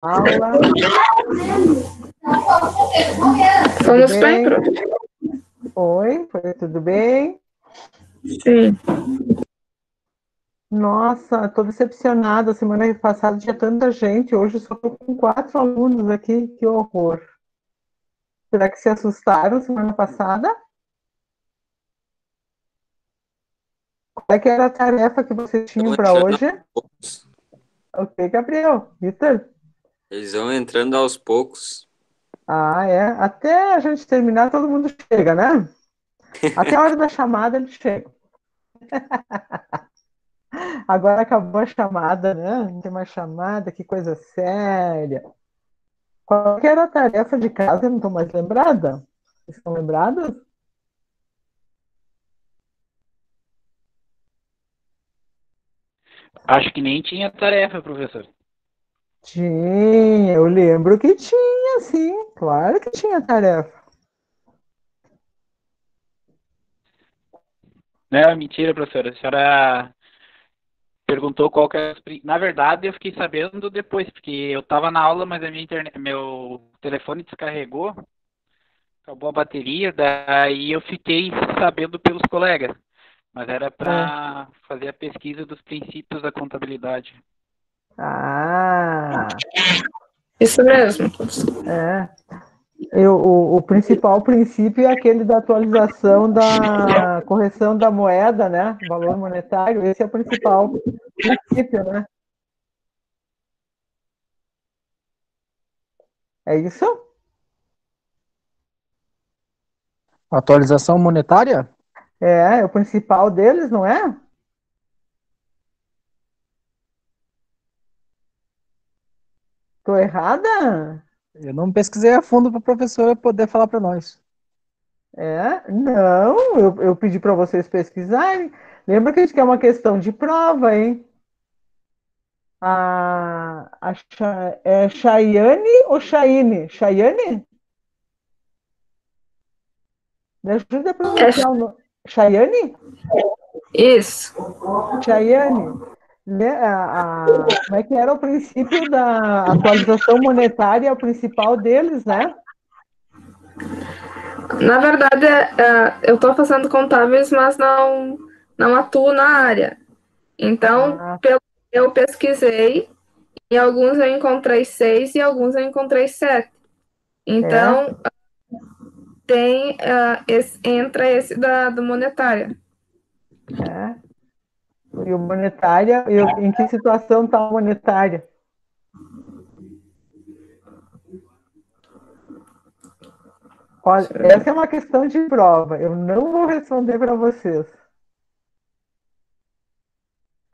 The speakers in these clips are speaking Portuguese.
Aula, tudo Fomos bem, bem? prof? Oi, foi tudo bem? Sim. Nossa, estou decepcionada. Semana passada tinha tanta gente, hoje eu só estou com 4 alunos aqui, que horror. Será que se assustaram semana passada? Qual é que era a tarefa que vocês tinham Estão para entrando hoje? aos poucos. Ok, Gabriel, Vitor? Eles vão entrando aos poucos. Ah, é. Até a gente terminar, todo mundo chega, né? Até a hora da chamada, eles chegam. Agora acabou a chamada, né? Não tem mais chamada, que coisa séria. Qual que era a tarefa de casa? Eu não estou mais lembrada. Vocês estão lembrados? Acho que nem tinha tarefa, professor. Tinha, eu lembro que tinha, sim. Claro que tinha tarefa. Não, mentira, professora. A senhora perguntou qual que era. Na verdade, eu fiquei sabendo depois, porque eu estava na aula, mas a minha internet, meu telefone descarregou, acabou a bateria, daí eu fiquei sabendo pelos colegas. Mas era É. para fazer a pesquisa dos princípios da contabilidade. Ah, Isso mesmo. é. O principal princípio é aquele da atualização da correção da moeda, né? Valor monetário. Esse é o principal princípio, né? É isso? Atualização monetária? É o principal deles, não é? Tô errada? Eu não pesquisei a fundo para a professora poder falar para nós. Não, eu pedi para vocês pesquisarem. Lembra que isso aqui é uma questão de prova, hein? É Chayane ou Chayne? Chayane? Me ajuda a É pronunciar o nome. Chayane? isso. Chayane. Como é que era o princípio da atualização monetária, é o principal deles, né? Na verdade, eu estou fazendo contábeis, mas não atuo na área. Então, Ah, eu pesquisei, em alguns eu encontrei 6 e alguns eu encontrei 7. é, Então, entra esse do monetária. é. E o monetária, em que situação está a monetária? Olha, essa é uma questão de prova. Eu não vou responder para vocês.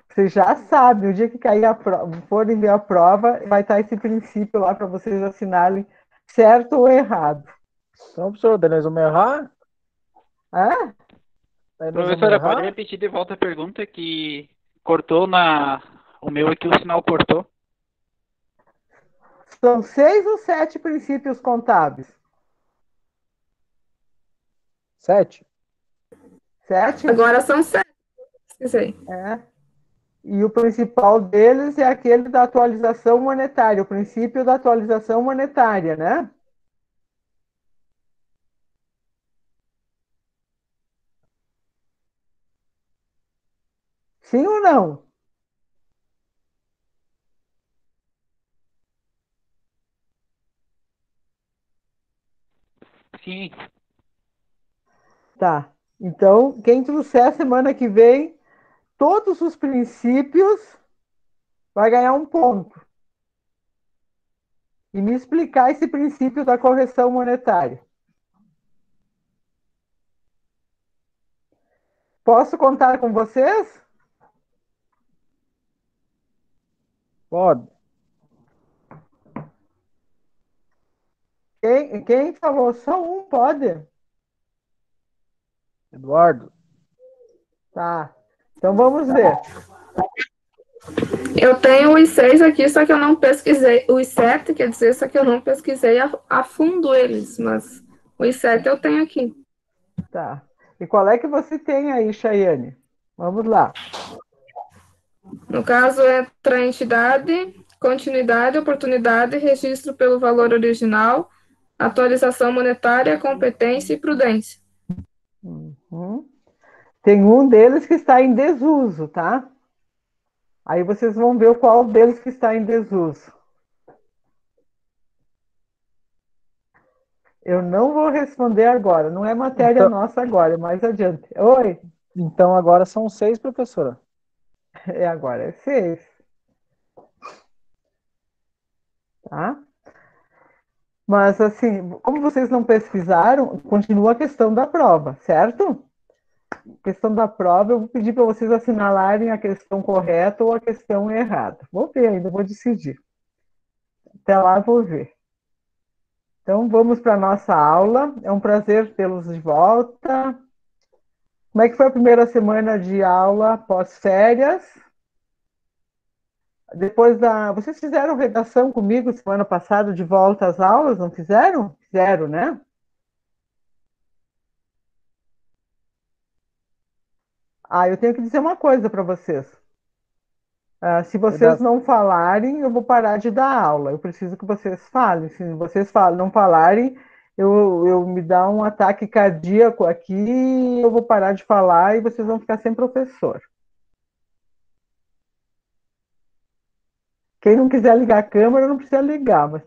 Vocês já sabem, o dia que cair a prova, forem ver a prova, vai estar esse princípio lá para vocês assinarem certo ou errado. Então, professor, daí nós vamos errar? Ah, Daí nós vamos Professora, pode errar? repetir de volta a pergunta que cortou o meu aqui, o sinal cortou. são 6 ou 7 princípios contábeis? 7. 7? Agora são 7. Pesquisei. É. E o principal deles é aquele da atualização monetária, o princípio da atualização monetária, né? Sim ou não? Sim. Tá. Então, quem trouxer semana que vem todos os princípios vai ganhar um ponto. E me explicar esse princípio da correção monetária. Posso contar com vocês? Pode. Quem falou? Só um pode. Eduardo. Tá. Então vamos ver. Eu tenho os 6 aqui, só que eu não pesquisei. Os 7, quer dizer, só que eu não pesquisei a fundo eles, mas os 7 eu tenho aqui. Tá. E qual é que você tem aí, Chayane? Vamos lá. No caso, entra a entidade, continuidade, oportunidade, registro pelo valor original, atualização monetária, competência e prudência. Uhum. Tem um deles que está em desuso, tá? Aí vocês vão ver qual deles que está em desuso. Eu não vou responder agora, não é matéria Então, nossa agora, é mais adiante. Oi, então agora são 6, professora. é agora, é 6, tá? Mas assim, como vocês não pesquisaram, continua a questão da prova, certo? Questão da prova, eu vou pedir para vocês assinalarem a questão correta ou a questão errada. Vou ver ainda, vou decidir. Até lá eu vou ver. Então vamos para a nossa aula. É um prazer tê-los de volta. Como é que foi a primeira semana de aula pós-férias? Depois da. Vocês fizeram redação comigo semana passada de volta às aulas, não fizeram? Fizeram, né? Ah, eu tenho que dizer uma coisa para vocês. Se vocês não falarem, eu vou parar de dar aula. Eu preciso que vocês falem. Se vocês não falarem, eu me dá um ataque cardíaco aqui, eu vou parar de falar e vocês vão ficar sem professor. Quem não quiser ligar a câmera não precisa ligar, mas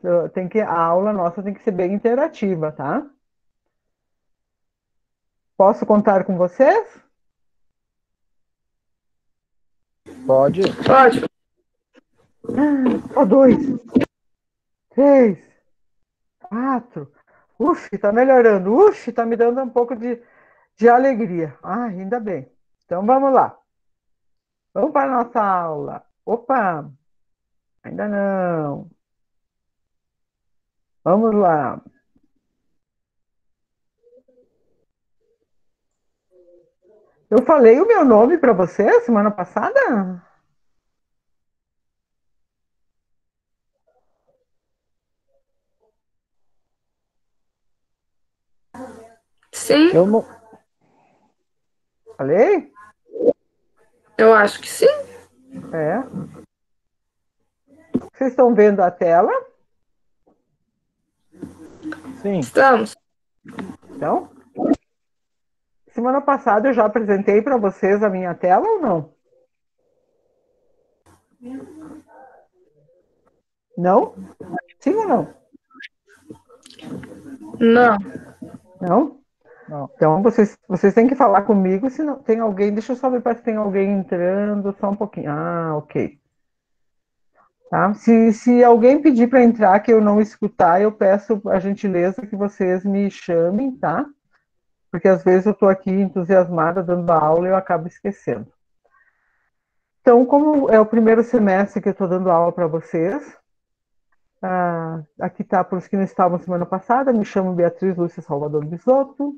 a aula nossa tem que ser bem interativa, tá? Posso contar com vocês? Pode. Pode. Ó, 2, 3, 4. Uf, tá melhorando. Uf, tá me dando um pouco de alegria. Ah, ainda bem. Então vamos lá. Vamos para a nossa aula. Opa, ainda não. Vamos lá. Eu falei o meu nome para você semana passada? Sim, Eu não. Falei? eu acho que sim. É. Vocês estão vendo a tela? Sim. Estamos. Então, semana passada eu já apresentei para vocês a minha tela ou não? Não? Sim ou não? Não. Não? Não. Então, vocês têm que falar comigo se não tem alguém. Deixa eu só ver se tem alguém entrando, só um pouquinho. Ah, ok. Tá? Se alguém pedir para entrar que eu não escutar, eu peço a gentileza que vocês me chamem, tá? Porque às vezes eu estou aqui entusiasmada dando aula e eu acabo esquecendo. Então, como é o primeiro semestre que eu estou dando aula para vocês, aqui está para os que não estavam semana passada, me chamo Beatriz Lúcia Salvador Bisotto.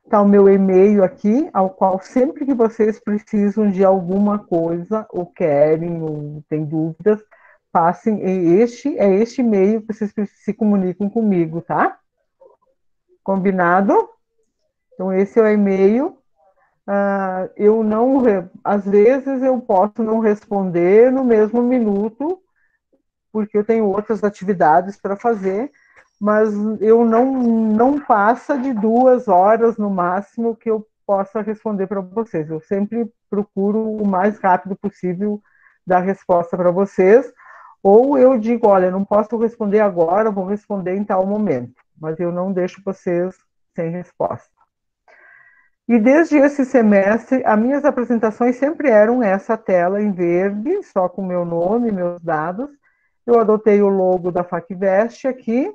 Está o meu e-mail aqui, ao qual sempre que vocês precisam de alguma coisa, ou querem, ou têm dúvidas, passem. É este e-mail que vocês se comunicam comigo, tá? Combinado? Então, esse é o e-mail. Eu não, às vezes eu posso não responder no mesmo minuto, porque eu tenho outras atividades para fazer, mas eu não passa de 2 horas no máximo que eu possa responder para vocês. Eu sempre procuro o mais rápido possível dar resposta para vocês, ou eu digo, olha, não posso responder agora, vou responder em tal momento, mas eu não deixo vocês sem resposta. E desde esse semestre, as minhas apresentações sempre eram essa tela em verde, só com meu nome, meus dados. Eu adotei o logo da FACVest aqui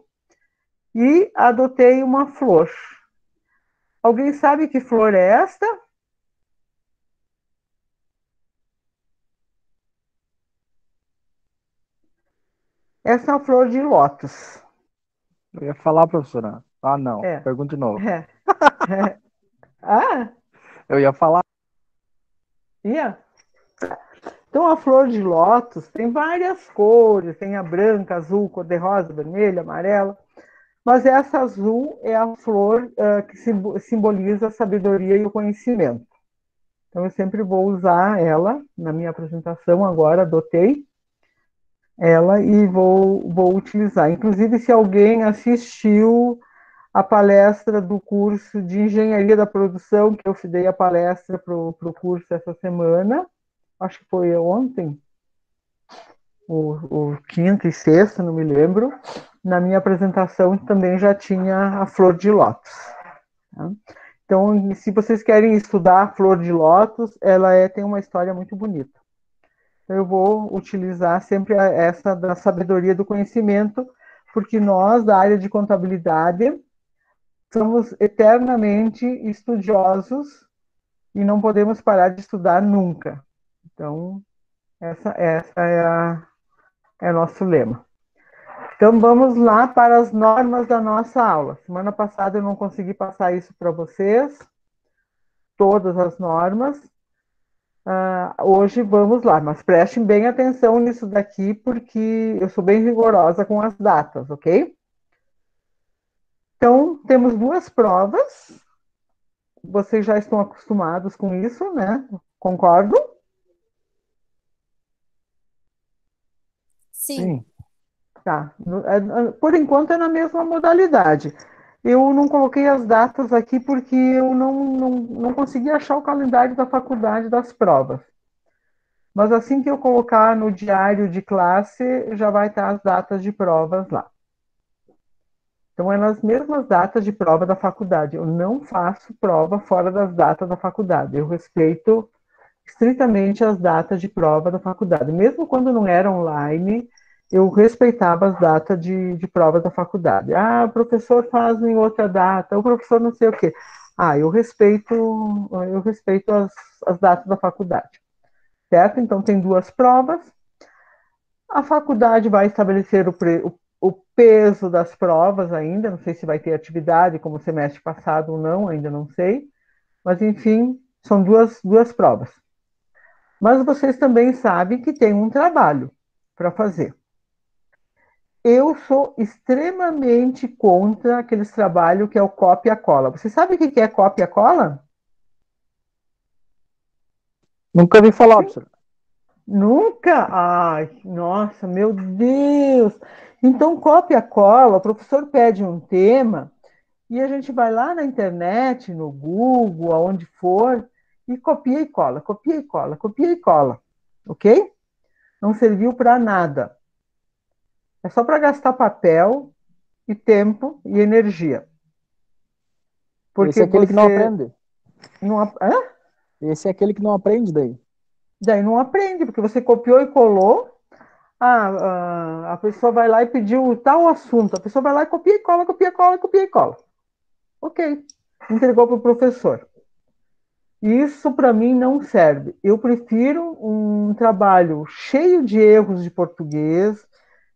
e adotei uma flor. Alguém sabe que flor é esta? Essa é uma flor de lótus. Eu ia falar, professora. Ah, não. É. Pergunta de novo. Ah, Eu ia falar. ia? Então, a flor de lótus tem várias cores, tem a branca, azul, cor-de-rosa, vermelha, amarela, mas essa azul é a flor que simboliza a sabedoria e o conhecimento. Então, eu sempre vou usar ela na minha apresentação agora, adotei. ela e vou utilizar. Inclusive, se alguém assistiu a palestra do curso de Engenharia da Produção, que eu dei a palestra para o curso essa semana, acho que foi ontem, o quinta e sexta, não me lembro, na minha apresentação também já tinha a flor de lótus. Tá? Então, se vocês querem estudar a flor de lótus, ela tem uma história muito bonita. Então, eu vou utilizar sempre essa da sabedoria do conhecimento, porque nós, da área de contabilidade, somos eternamente estudiosos e não podemos parar de estudar nunca. Então, essa é nosso lema. Então, vamos lá para as normas da nossa aula. Semana passada eu não consegui passar isso para vocês, todas as normas. Hoje vamos lá, mas prestem bem atenção nisso daqui, porque eu sou bem rigorosa com as datas, ok? Então, temos duas provas. Vocês já estão acostumados com isso, né? Concordo? Sim. Tá. Por enquanto é na mesma modalidade. Eu não coloquei as datas aqui porque eu não consegui achar o calendário da faculdade das provas. Mas assim que eu colocar no diário de classe, já vai estar as datas de provas lá. Então, é nas mesmas datas de prova da faculdade. Eu não faço prova fora das datas da faculdade. Eu respeito estritamente as datas de prova da faculdade. Mesmo quando não era online, eu respeitava as datas de prova da faculdade. O professor faz em outra data, o professor não sei o quê. Eu respeito as datas da faculdade. Certo? Então, tem duas provas. A faculdade vai estabelecer o peso das provas ainda, não sei se vai ter atividade como o semestre passado ou não, ainda não sei. Mas, enfim, são duas provas. Mas vocês também sabem que tem um trabalho para fazer. Eu sou extremamente contra aqueles trabalhos que é o copia e cola. Você sabe o que é copia e cola? Nunca vi falar, professor. Nunca? Ai, nossa, meu Deus! Então, copia e cola, o professor pede um tema e a gente vai lá na internet, no Google, aonde for, e copia e cola, copia e cola, copia e cola. Ok? Não serviu para nada. É só para gastar papel e tempo e energia. Porque Esse é aquele que não você aprende. Esse é aquele que não aprende daí. Daí não aprende, porque você copiou e colou. A pessoa vai lá e pediu tal assunto. A pessoa vai lá e copia e cola, copia e cola, copia e cola. Ok. Entregou para o professor. Isso para mim não serve. Eu prefiro um trabalho cheio de erros de português,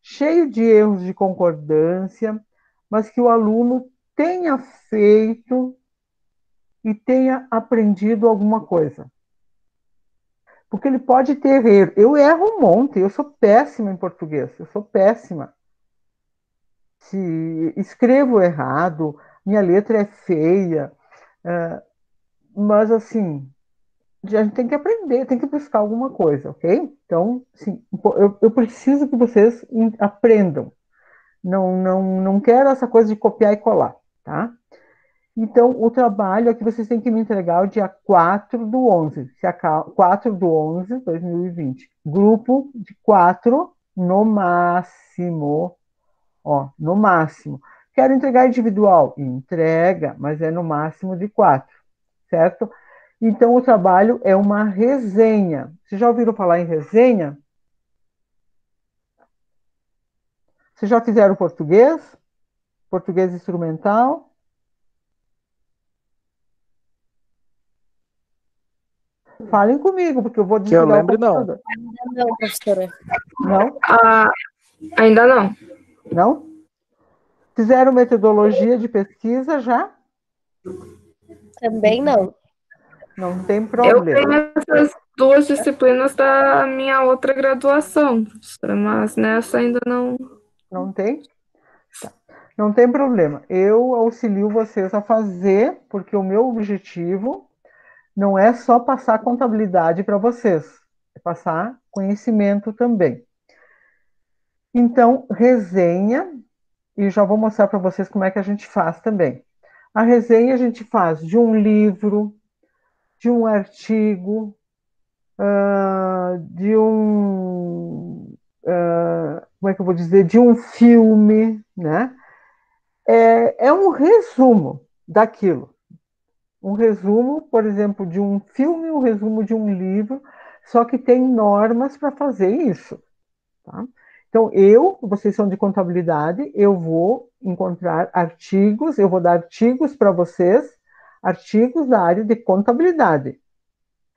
cheio de erros de concordância, mas que o aluno tenha feito e tenha aprendido alguma coisa. Porque ele pode ter erro. Eu erro um monte, eu sou péssima em português, eu sou péssima. Se escrevo errado, minha letra é feia, mas assim, a gente tem que aprender, tem que buscar alguma coisa, ok? Então, assim, eu preciso que vocês aprendam. Não quero essa coisa de copiar e colar, tá? Então, o trabalho é que vocês têm que me entregar o dia 4/11, 4/11, 2020. Grupo de 4 no máximo. Ó, no máximo. Quero entregar individual? Entrega, mas é no máximo de 4, certo? Então, o trabalho é uma resenha. Vocês já ouviram falar em resenha? Vocês já fizeram português? Português instrumental? Falem comigo, porque eu vou Que eu desligar o lembre, não. computador. Não, professora. Não? Ainda não. Não? Fizeram metodologia de pesquisa já? Também não. Não tem Eu problema. tenho essas duas disciplinas da minha outra graduação, professora, mas nessa ainda não. Não tem? Tá. Não tem problema. Eu auxilio vocês a fazer, porque o meu objetivo não é só passar contabilidade para vocês, é passar conhecimento também. Então, resenha, e já vou mostrar para vocês como é que a gente faz também. A resenha a gente faz de um livro, de um artigo, de um, como é que eu vou dizer, de um filme, né? É um resumo daquilo. Um resumo, por exemplo, de um filme, um resumo de um livro, só que tem normas para fazer isso. Tá? Então, vocês são de contabilidade, eu vou encontrar artigos, eu vou dar artigos para vocês, artigos da área de contabilidade.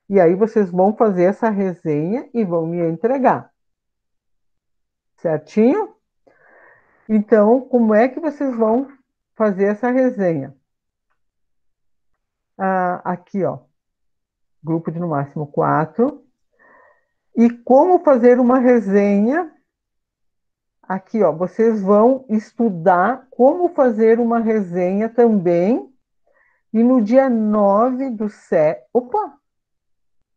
E aí vocês vão fazer essa resenha e vão me entregar. Certinho? Então, como é que vocês vão fazer essa resenha? Aqui, ó, grupo de no máximo 4. E como fazer uma resenha? Aqui, ó, vocês vão estudar como fazer uma resenha também. E no dia 9/7. Opa!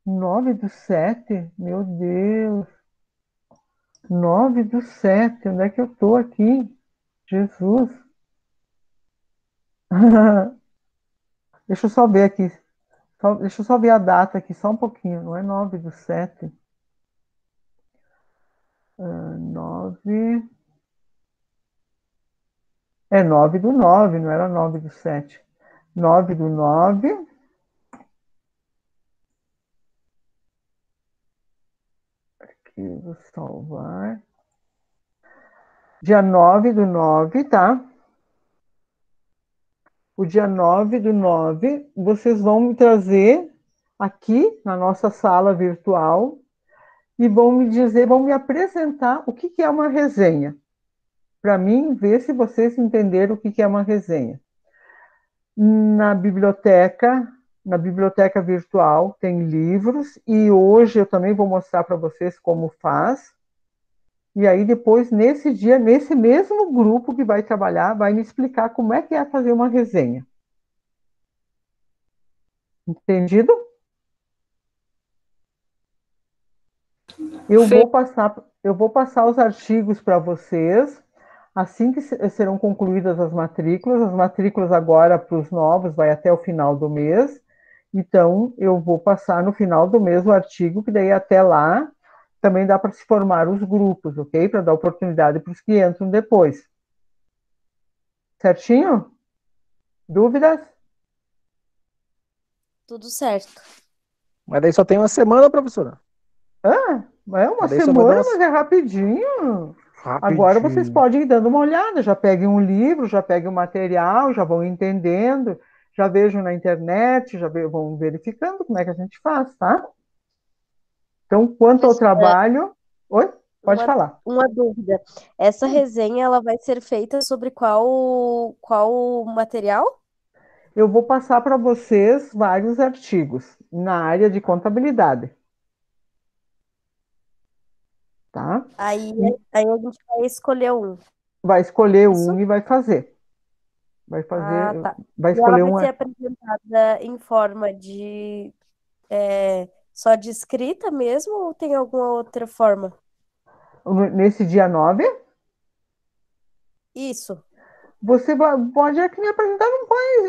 9/7? Meu Deus! 9/7. Onde é que eu tô aqui? Jesus! Deixa eu só ver aqui. Deixa eu só ver a data aqui, só um pouquinho. Não é 9/7. 9. É 9/9, não era 9/7. 9/9. Aqui, vou salvar. Dia 9/9, tá? O dia 9/9, vocês vão me trazer aqui na nossa sala virtual e vão me dizer, vão me apresentar o que é uma resenha. Para mim, ver se vocês entenderam o que é uma resenha. Na biblioteca virtual tem livros e hoje eu também vou mostrar para vocês como faz. E aí depois, nesse dia, nesse mesmo grupo que vai trabalhar, vai me explicar como é que é fazer uma resenha. Entendido? Eu vou passar os artigos para vocês, assim que serão concluídas as matrículas agora para os novos vai até o final do mês, então eu vou passar no final do mês o artigo, que daí até lá também dá para se formar os grupos, ok? Para dar oportunidade para os que entram depois. Certinho? Dúvidas? Tudo certo. Mas daí só tem uma semana, professora. É uma Mas daí só vai dar semana, mas é rapidinho. Agora vocês rapidinho. podem ir dando uma olhada, já peguem um livro, já peguem o material, já vão entendendo, já vejam na internet, vão verificando como é que a gente faz, tá? Então, quanto ao trabalho... Oi? Pode falar. Uma dúvida. Essa resenha ela vai ser feita sobre qual material? Eu vou passar para vocês vários artigos na área de contabilidade. Tá? Aí a gente vai escolher um. Vai escolher Isso? um e vai fazer. Vai fazer, Tá. vai E ela escolher vai um. ser apresentada em forma de só de escrita mesmo ou tem alguma outra forma? Nesse dia 9, Isso. você pode aqui me apresentar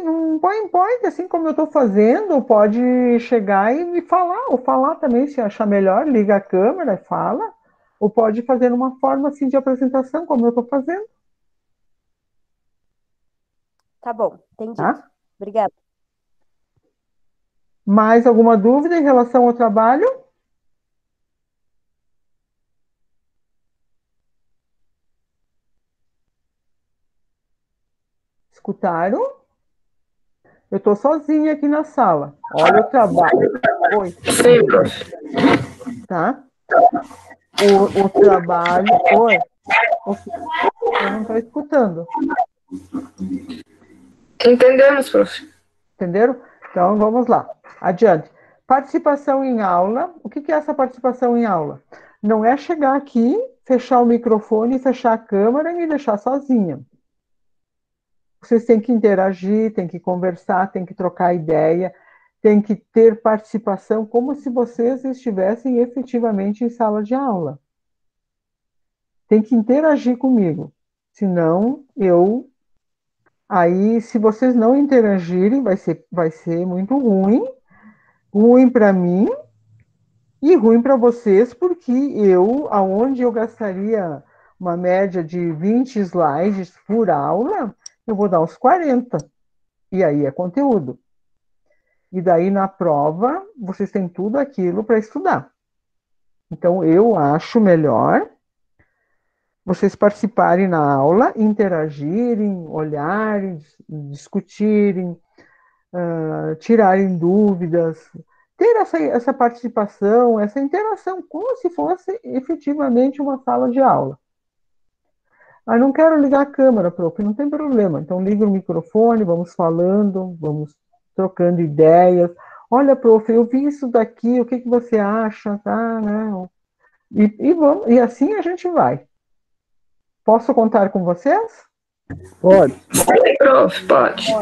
num PowerPoint, assim como eu estou fazendo, pode chegar e me falar, ou falar também, se achar melhor, liga a câmera e fala, ou pode fazer numa forma assim de apresentação, como eu estou fazendo, Tá bom, entendi. tá? Obrigada. Mais alguma dúvida em relação ao trabalho? Escutaram? Eu estou sozinha aqui na sala. Olha o trabalho. Oi. Sim, prof. Tá? O trabalho. Oi. Eu não estou escutando. Entendemos, prof. Entenderam? Então, vamos lá. Adiante. Participação em aula. O que é essa participação em aula? Não é chegar aqui, fechar o microfone, fechar a câmera e me deixar sozinha. Vocês têm que interagir, têm que conversar, têm que trocar ideia, têm que ter participação como se vocês estivessem efetivamente em sala de aula. tem que interagir comigo. Senão, aí, se vocês não interagirem, vai ser muito ruim, ruim para mim e ruim para vocês, porque aonde eu gastaria uma média de 20 slides por aula, eu vou dar uns 40. E aí é conteúdo. E daí, na prova, vocês têm tudo aquilo para estudar. Então, eu acho melhor vocês participarem na aula, interagirem, olharem, discutirem, tirarem dúvidas, ter essa participação, essa interação, como se fosse efetivamente uma sala de aula. Ah, não quero ligar a câmera, prof, não tem problema. Então, liga o microfone, vamos falando, vamos trocando ideias. Olha, prof, eu vi isso daqui, o que você acha? Tá, né? E assim a gente vai. Posso contar com vocês? Pode. Prof, pode.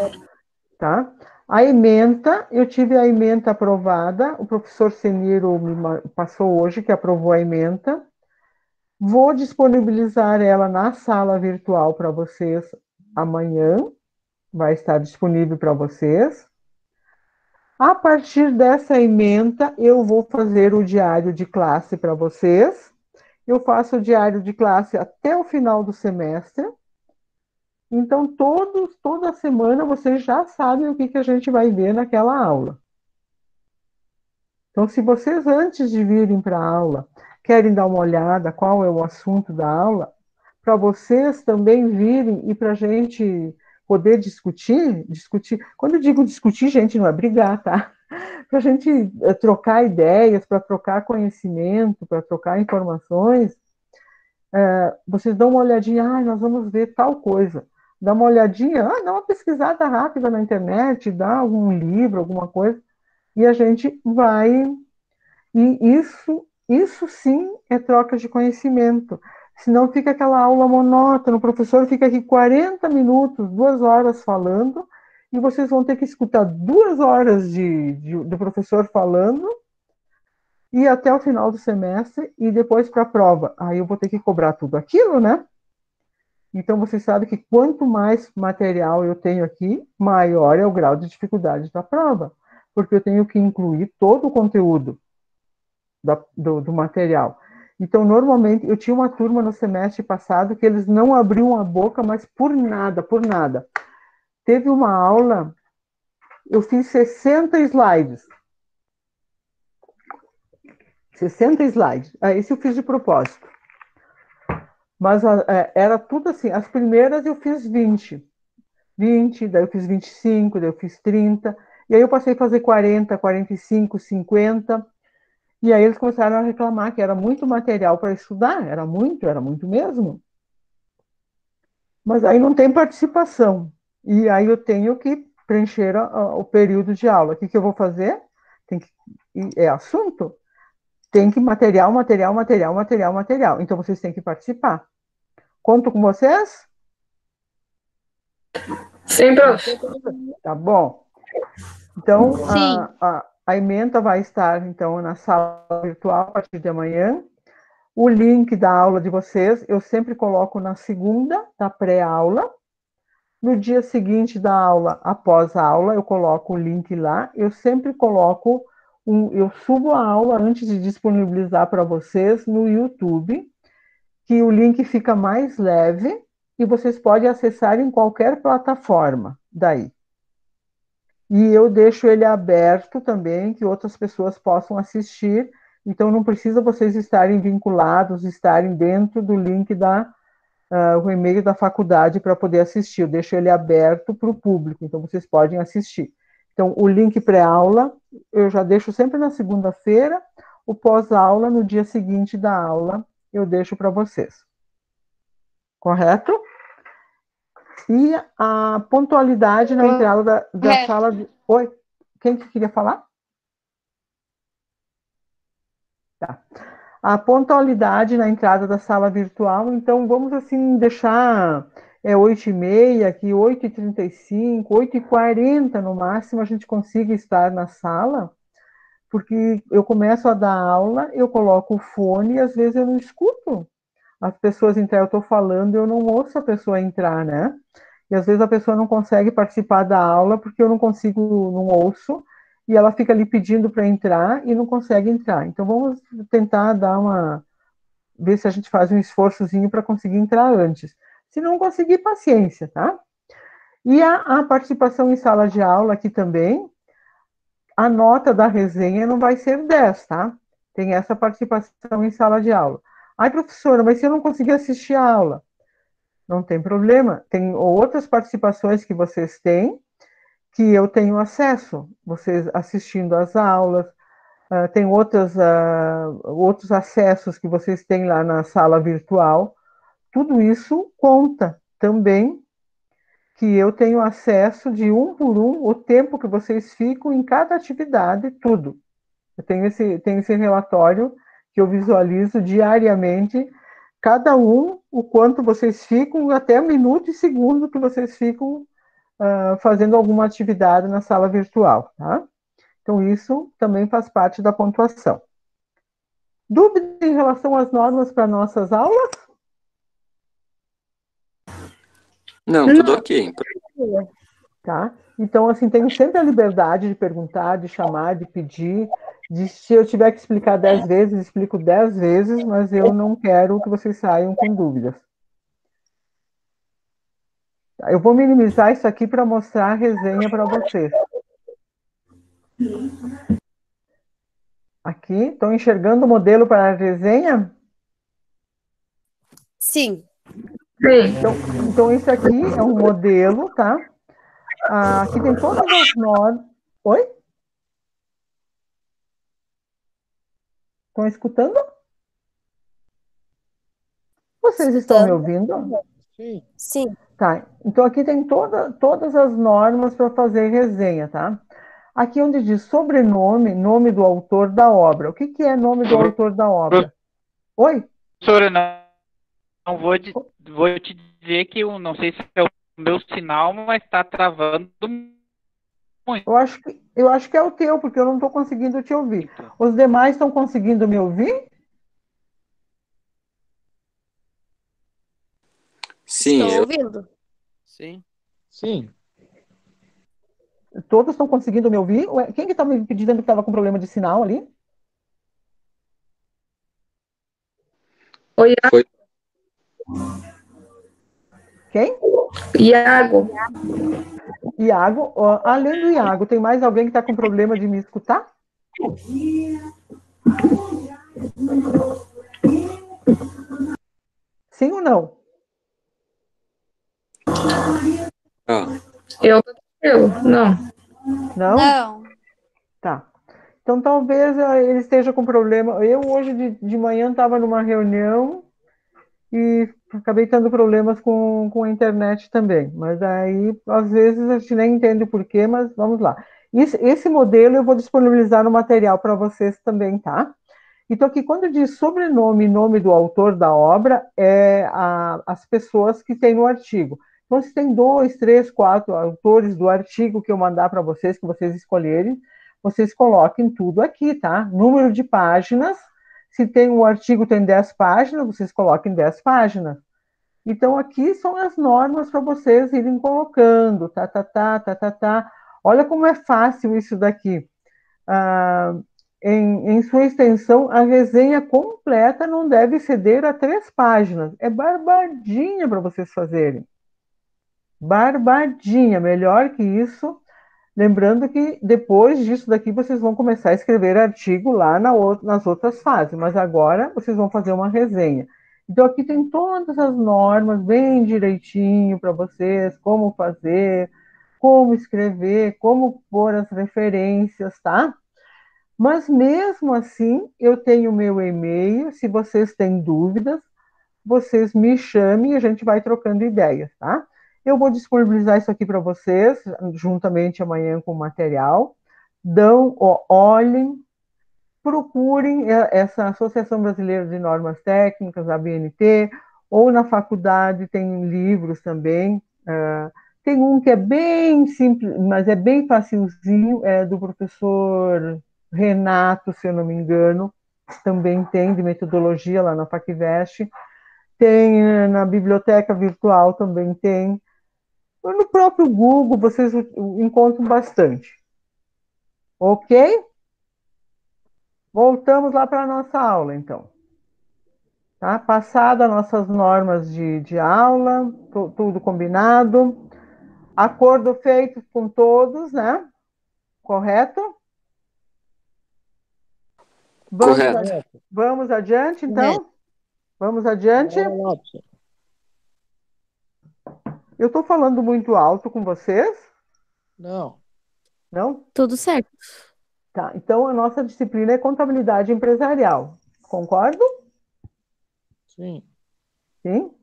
Tá? A ementa, eu tive a ementa aprovada, o professor Seniro me passou hoje que aprovou a ementa. Vou disponibilizar ela na sala virtual para vocês amanhã, vai estar disponível para vocês. A partir dessa ementa, eu vou fazer o diário de classe para vocês. Eu faço o diário de classe até o final do semestre. Então, toda semana vocês já sabem o que a gente vai ver naquela aula. Então, se vocês, antes de virem para a aula, querem dar uma olhada qual é o assunto da aula, para vocês também virem e para a gente poder discutir. Quando eu digo discutir, gente, não é brigar, tá? Para a gente trocar ideias, para trocar conhecimento, para trocar informações, vocês dão uma olhadinha, nós vamos ver tal coisa. Dá uma olhadinha, dá uma pesquisada rápida na internet, dá algum livro, alguma coisa, e a gente vai. E isso sim é troca de conhecimento. Senão fica aquela aula monótona, o professor fica aqui 40 minutos, 2 horas falando, e vocês vão ter que escutar 2 horas do professor falando, e até o final do semestre, e depois para a prova. Aí eu vou ter que cobrar tudo aquilo, né? Então, vocês sabem que quanto mais material eu tenho aqui, maior é o grau de dificuldade da prova, porque eu tenho que incluir todo o conteúdo do material. Então, normalmente, eu tinha uma turma no semestre passado que eles não abriam a boca, mas por nada, por nada. Teve uma aula, eu fiz 60 slides. 60 slides. Esse eu fiz de propósito. Mas era tudo assim, as primeiras eu fiz 20, daí eu fiz 25, daí eu fiz 30, e aí eu passei a fazer 40, 45, 50, e aí eles começaram a reclamar que era muito material para estudar, era muito mesmo. Mas aí não tem participação, e aí eu tenho que preencher o período de aula. O que eu vou fazer? É assunto? Tem que material. Então vocês têm que participar. Conto com vocês? Sim, prof. Tá bom. Então, Sim. a ementa vai estar, então, na sala virtual a partir de amanhã. O link da aula de vocês, eu sempre coloco na segunda, da pré-aula. No dia seguinte da aula, após a aula, eu coloco o link lá. Eu sempre coloco, eu subo a aula antes de disponibilizar para vocês no YouTube, que o link fica mais leve e vocês podem acessar em qualquer plataforma daí. E eu deixo ele aberto também, que outras pessoas possam assistir, então não precisa vocês estarem vinculados, estarem dentro do link o e-mail da faculdade para poder assistir, eu deixo ele aberto para o público, então vocês podem assistir. Então, o link pré-aula, eu já deixo sempre na segunda-feira, o pós-aula, no dia seguinte da aula, eu deixo para vocês. Correto? E a pontualidade na entrada da sala de... Oi? Quem que queria falar? Tá. A pontualidade na entrada da sala virtual, então vamos assim deixar 8h30, aqui 8h35, 8h40 no máximo a gente consiga estar na sala, porque eu começo a dar aula, eu coloco o fone e às vezes eu não escuto as pessoas entrar, eu estou falando, eu não ouço a pessoa entrar, né? E às vezes a pessoa não consegue participar da aula porque eu não consigo, não ouço, e ela fica ali pedindo para entrar e não consegue entrar. Então vamos tentar ver se a gente faz um esforçozinho para conseguir entrar antes. Se não conseguir, paciência, tá? E a participação em sala de aula aqui também, a nota da resenha não vai ser 10, tá? Tem essa participação em sala de aula. Ai, professora, mas se eu não conseguir assistir a aula? Não tem problema. Tem outras participações que vocês têm que eu tenho acesso. Vocês assistindo às aulas, tem outros acessos que vocês têm lá na sala virtual. Tudo isso conta também, que eu tenho acesso de um por um, o tempo que vocês ficam em cada atividade, tudo. Eu tenho esse relatório que eu visualizo diariamente, cada um, o quanto vocês ficam, até minuto e segundo que vocês ficam fazendo alguma atividade na sala virtual, tá? Então, isso também faz parte da pontuação. Dúvida em relação às normas para nossas aulas? Não, tudo ok. Tá? Então, assim, tenho sempre a liberdade de perguntar, de chamar, de pedir, se eu tiver que explicar 10 vezes, explico 10 vezes, mas eu não quero que vocês saiam com dúvidas. Eu vou minimizar isso aqui para mostrar a resenha para vocês. Aqui, estão enxergando o modelo para a resenha? Sim. Então, esse aqui é um modelo, tá? Aqui tem todas as normas. Oi? Estão escutando? Vocês estão me ouvindo? Sim. Sim. Tá. Então, aqui tem todas as normas para fazer resenha, tá? Aqui onde diz sobrenome, nome do autor da obra. O que é nome do autor da obra? Oi? Professora, não vou te dizer que eu não sei se é o meu sinal, mas está travando muito. Eu acho que é o teu, porque eu não estou conseguindo te ouvir. Os demais estão conseguindo me ouvir? Sim, Estão ouvindo? Sim. Sim. Todos estão conseguindo me ouvir? Ué, quem que está me dizendo que estava com problema de sinal ali? Oi, foi. Quem? Iago. Iago. Além do Iago, tem mais alguém que está com problema de me escutar? Sim ou não? Não. Não? Não. Tá. Então, talvez ele esteja com problema. Eu, hoje de manhã, estava numa reunião e acabei tendo problemas com a internet também. Mas aí, às vezes, a gente nem entende o porquê, mas vamos lá. Esse modelo eu vou disponibilizar no material para vocês também, tá? Então, aqui, quando diz sobrenome e nome do autor da obra, as pessoas que tem no artigo. Então, se tem 2, 3, 4 autores do artigo que eu mandar para vocês, que vocês escolherem, vocês coloquem tudo aqui, tá? Número de páginas. Se tem um artigo, tem 10 páginas, vocês coloquem 10 páginas. Então, aqui são as normas para vocês irem colocando, tá. Olha como é fácil isso daqui. Em sua extensão, a resenha completa não deve exceder a 3 páginas. É barbadinha para vocês fazerem. Barbadinha, melhor que isso. Lembrando que depois disso daqui vocês vão começar a escrever artigo lá nas outras fases, mas agora vocês vão fazer uma resenha. Então aqui tem todas as normas bem direitinho para vocês, como fazer, como escrever, como pôr as referências, tá? Mas mesmo assim, eu tenho o meu e-mail, se vocês têm dúvidas, vocês me chamem e a gente vai trocando ideias, tá? Eu vou disponibilizar isso aqui para vocês, juntamente amanhã com o material. Olhem, procurem essa Associação Brasileira de Normas Técnicas, a ABNT, ou na faculdade tem livros também. Tem um que é bem simples, mas é bem facilzinho, é do professor Renato, se eu não me engano, também tem de metodologia lá na FACVEST. tem na biblioteca virtual também tem. No próprio Google vocês encontram bastante. Ok? Voltamos lá para a nossa aula, então. Tá? Passada nossas normas de aula, tudo combinado. Acordo feito com todos, né? Correto? Correto. Vamos adiante, então? Vamos adiante? Eu estou falando muito alto com vocês? Não. Não? Tudo certo. Tá, então a nossa disciplina é contabilidade empresarial. Concordo? Sim. Sim?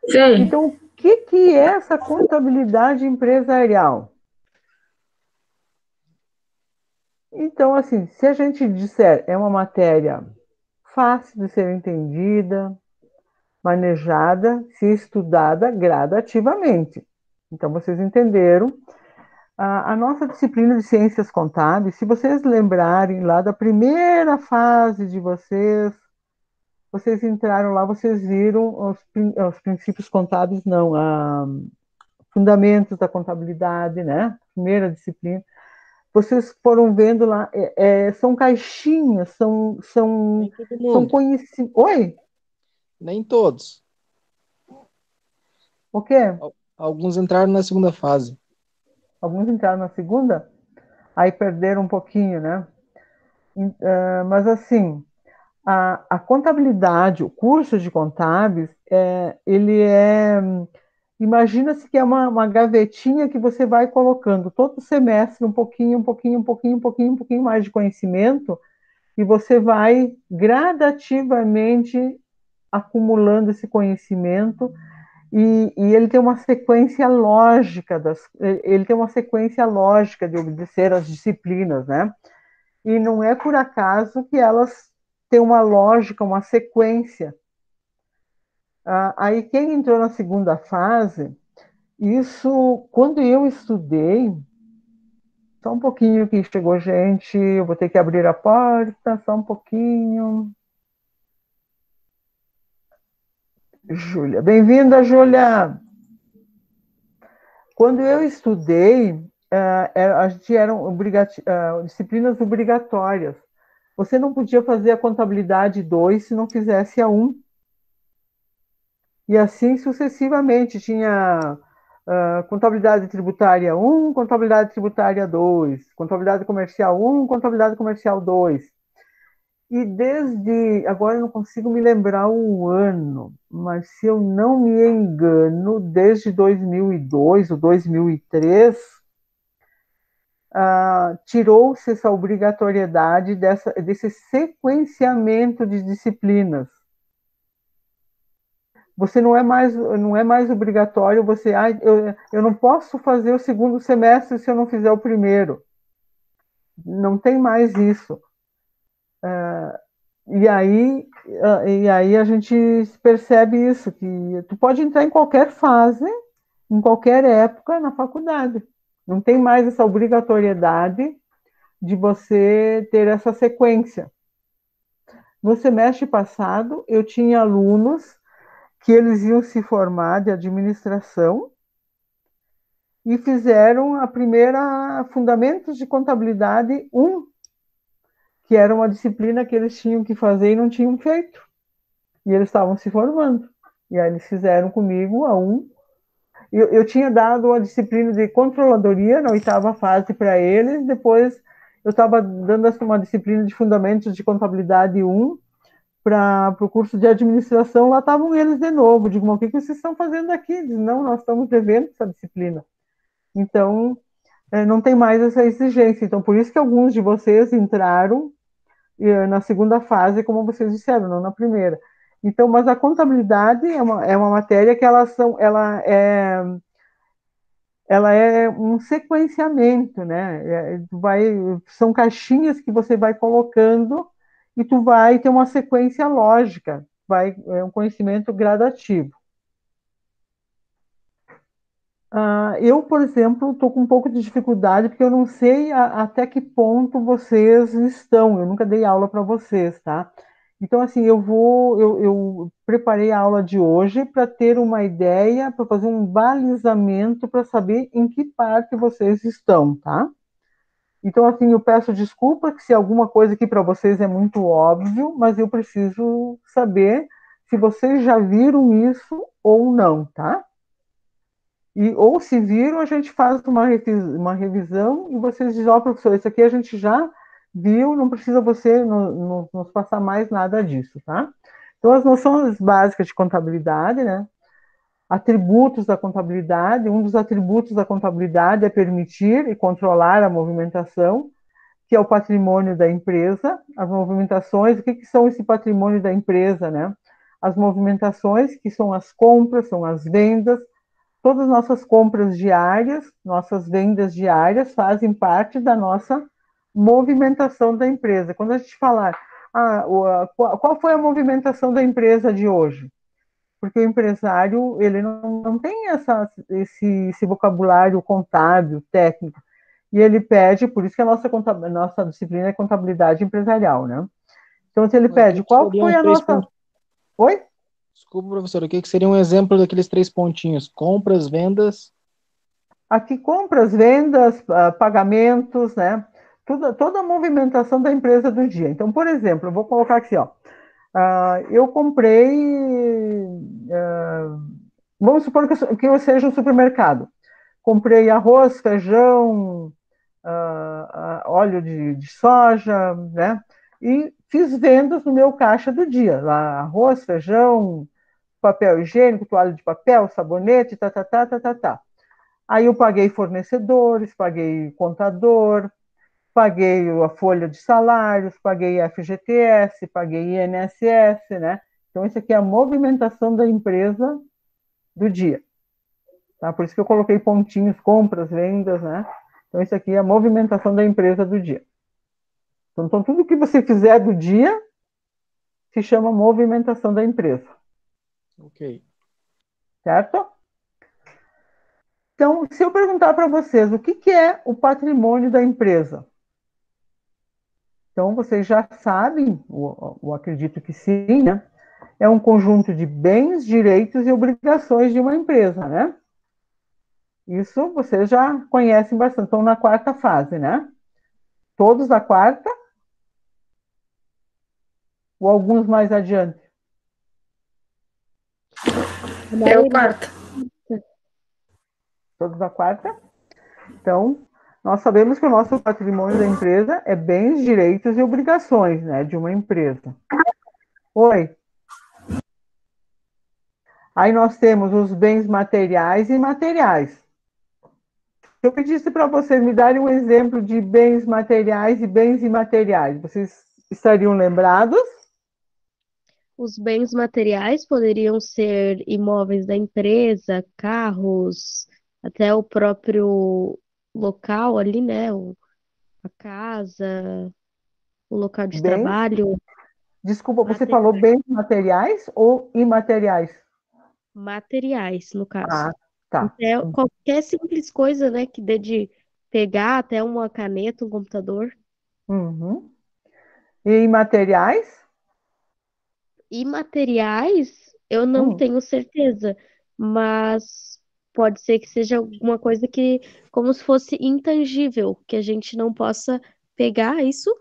Sim. Então, o que é essa contabilidade empresarial? Então, assim, se a gente disser é uma matéria fácil de ser entendida, manejada, se estudada gradativamente. Então, vocês entenderam. A nossa disciplina de ciências contábeis, se vocês lembrarem lá da primeira fase de vocês entraram lá, vocês viram os princípios contábeis, não, fundamentos da contabilidade, né? Primeira disciplina. Vocês foram vendo lá, são caixinhas, Nem todo mundo. conhecimentos. Oi? Nem todos. O quê? Alguns entraram na segunda fase. Alguns entraram na segunda, aí perderam um pouquinho, né? Mas assim, a contabilidade, o curso de contábeis, ele imagina-se que é uma gavetinha que você vai colocando todo semestre um pouquinho, um pouquinho, um pouquinho, um pouquinho, um pouquinho mais de conhecimento, e você vai gradativamente acumulando esse conhecimento, e ele tem uma sequência lógica de obedecer às disciplinas, né? E não é por acaso que elas têm uma lógica, uma sequência. Aí quem entrou na segunda fase, isso, quando eu estudei, só um pouquinho que chegou gente, eu vou ter que abrir a porta, só um pouquinho. Júlia, bem-vinda, Júlia! Quando eu estudei, a gente eram disciplinas obrigatórias. Você não podia fazer a contabilidade 2 se não fizesse a 1. E assim sucessivamente. Tinha contabilidade tributária 1, contabilidade tributária 2, contabilidade comercial 1, contabilidade comercial 2. E agora eu não consigo me lembrar o ano, mas se eu não me engano, desde 2002 ou 2003, tirou-se essa obrigatoriedade desse sequenciamento de disciplinas. Você não é mais obrigatório, eu não posso fazer o segundo semestre se eu não fizer o primeiro. Não tem mais isso. E aí a gente percebe isso, que tu pode entrar em qualquer fase, em qualquer época na faculdade. Não tem mais essa obrigatoriedade de você ter essa sequência. No semestre passado, eu tinha alunos que eles iam se formar de administração e fizeram a primeira Fundamentos de Contabilidade 1, que era uma disciplina que eles tinham que fazer e não tinham feito. E eles estavam se formando. E aí eles fizeram comigo a 1. Eu tinha dado a disciplina de controladoria na 8ª fase para eles, depois eu estava dando uma disciplina de Fundamentos de Contabilidade 1 para o curso de administração, lá estavam eles de novo. Digo, mas o que vocês estão fazendo aqui? Diz, não, nós estamos devendo essa disciplina. Então, não tem mais essa exigência. Então, por isso que alguns de vocês entraram na segunda fase, como vocês disseram, não na primeira. Então, mas a contabilidade é uma matéria que ela é um sequenciamento, né? São caixinhas que você vai colocando e tu vai ter uma sequência lógica, é um conhecimento gradativo. Eu, por exemplo, estou com um pouco de dificuldade, porque eu não sei até que ponto vocês estão, eu nunca dei aula para vocês, tá? Então, assim, eu preparei a aula de hoje para ter uma ideia, para fazer um balizamento, para saber em que parte vocês estão, tá? Então, assim, eu peço desculpa que se alguma coisa aqui para vocês é muito óbvio, mas eu preciso saber se vocês já viram isso ou não, tá? Ou se viram, a gente faz uma revisão e vocês dizem, ó, professor, isso aqui a gente já viu, não precisa você nos passar mais nada disso, tá? Então, as noções básicas de contabilidade, né? Atributos da contabilidade, um dos atributos da contabilidade é permitir e controlar a movimentação, que é o patrimônio da empresa, as movimentações, o que são esse patrimônio da empresa, né? As movimentações, que são as compras, são as vendas, todas as nossas compras diárias, nossas vendas diárias fazem parte da nossa movimentação da empresa. Quando a gente falar, qual foi a movimentação da empresa de hoje? Porque o empresário, ele não tem esse vocabulário contábil, técnico, e ele pede, por isso que a nossa disciplina é contabilidade empresarial, né? Então, se ele pede, qual foi a nossa... Oi? Desculpa, professor, o que seria um exemplo daqueles 3 pontinhos? Compras, vendas... Aqui, compras, vendas, pagamentos, né? Toda a movimentação da empresa do dia. Então, por exemplo, eu vou colocar aqui, ó. Eu comprei... vamos supor que eu seja um supermercado. Comprei arroz, feijão, óleo de soja, né? E fiz vendas no meu caixa do dia. Lá, arroz, feijão, papel higiênico, toalha de papel, sabonete, tá. Aí eu paguei fornecedores, paguei contador, paguei a folha de salários, paguei FGTS, paguei INSS, né? Então, isso aqui é a movimentação da empresa do dia. Tá? Por isso que eu coloquei pontinhos, compras, vendas, né? Então, isso aqui é a movimentação da empresa do dia. Então, tudo que você fizer do dia se chama movimentação da empresa. Ok. Certo? Então, se eu perguntar para vocês o que é o patrimônio da empresa, então vocês já sabem, ou acredito que sim, né? É um conjunto de bens, direitos e obrigações de uma empresa, né? Isso vocês já conhecem bastante, estão na quarta fase, né? Todos da quarta? Ou alguns mais adiante? Eu quarta. Todos da quarta? Então, nós sabemos que o nosso patrimônio da empresa é bens, direitos e obrigações, né, de uma empresa. Oi. Aí nós temos os bens materiais e imateriais. Se eu pedisse para vocês me darem um exemplo de bens materiais e bens imateriais, vocês estariam lembrados? Os bens materiais poderiam ser imóveis da empresa, carros, até o próprio local ali, né? A casa, o local de Bens? trabalho. Desculpa, você falou bens materiais ou imateriais? Materiais, no caso. Ah, tá. Até qualquer simples coisa, né, que dê de pegar, até uma caneta, um computador. Uhum. E imateriais? Imateriais, eu não tenho certeza, mas pode ser que seja alguma coisa que, como se fosse intangível, que a gente não possa pegar isso.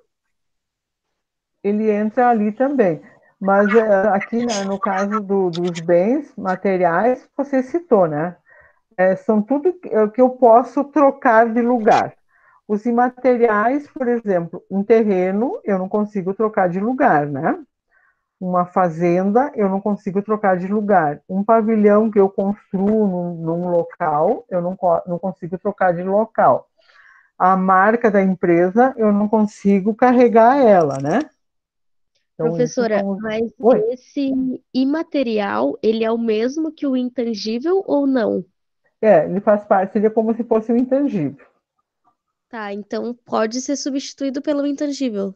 Ele entra ali também. Mas aqui, né, no caso dos bens materiais, você citou, né? São tudo que eu posso trocar de lugar. Os imateriais, por exemplo, um terreno, eu não consigo trocar de lugar, né? Uma fazenda, eu não consigo trocar de lugar. Um pavilhão que eu construo num local, eu não consigo trocar de local. A marca da empresa, eu não consigo carregar ela, né? Então, Professora, mas esse imaterial, ele é o mesmo que o intangível ou não? Ele faz parte, seria como se fosse um intangível. Tá, então pode ser substituído pelo intangível.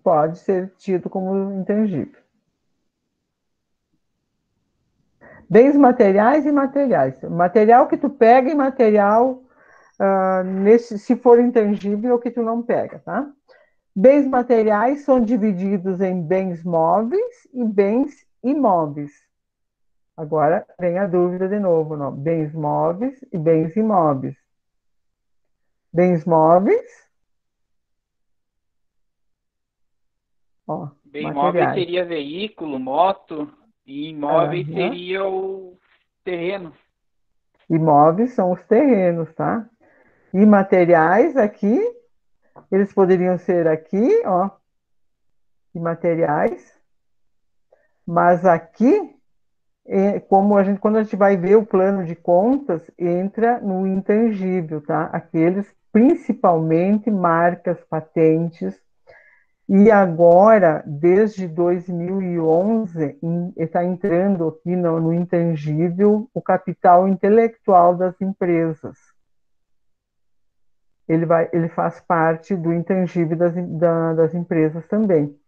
Pode ser tido como intangível. Bens materiais e imateriais. Material que tu pega e material, se for intangível, que tu não pega, tá? Bens materiais são divididos em bens móveis e bens imóveis. Agora vem a dúvida de novo, não? Bens móveis e bens imóveis. Bens móveis, ó, Bem, imóveis materiais. seria veículo, moto, e imóveis Aham. seria o terreno. Imóveis são os terrenos, tá? E materiais aqui, eles poderiam ser aqui, ó, imateriais, mas aqui, como quando a gente vai ver o plano de contas, entra no intangível, tá? Aqueles, principalmente marcas, patentes, e agora, desde 2011, está entrando aqui no intangível o capital intelectual das empresas. Ele faz parte do intangível das empresas também.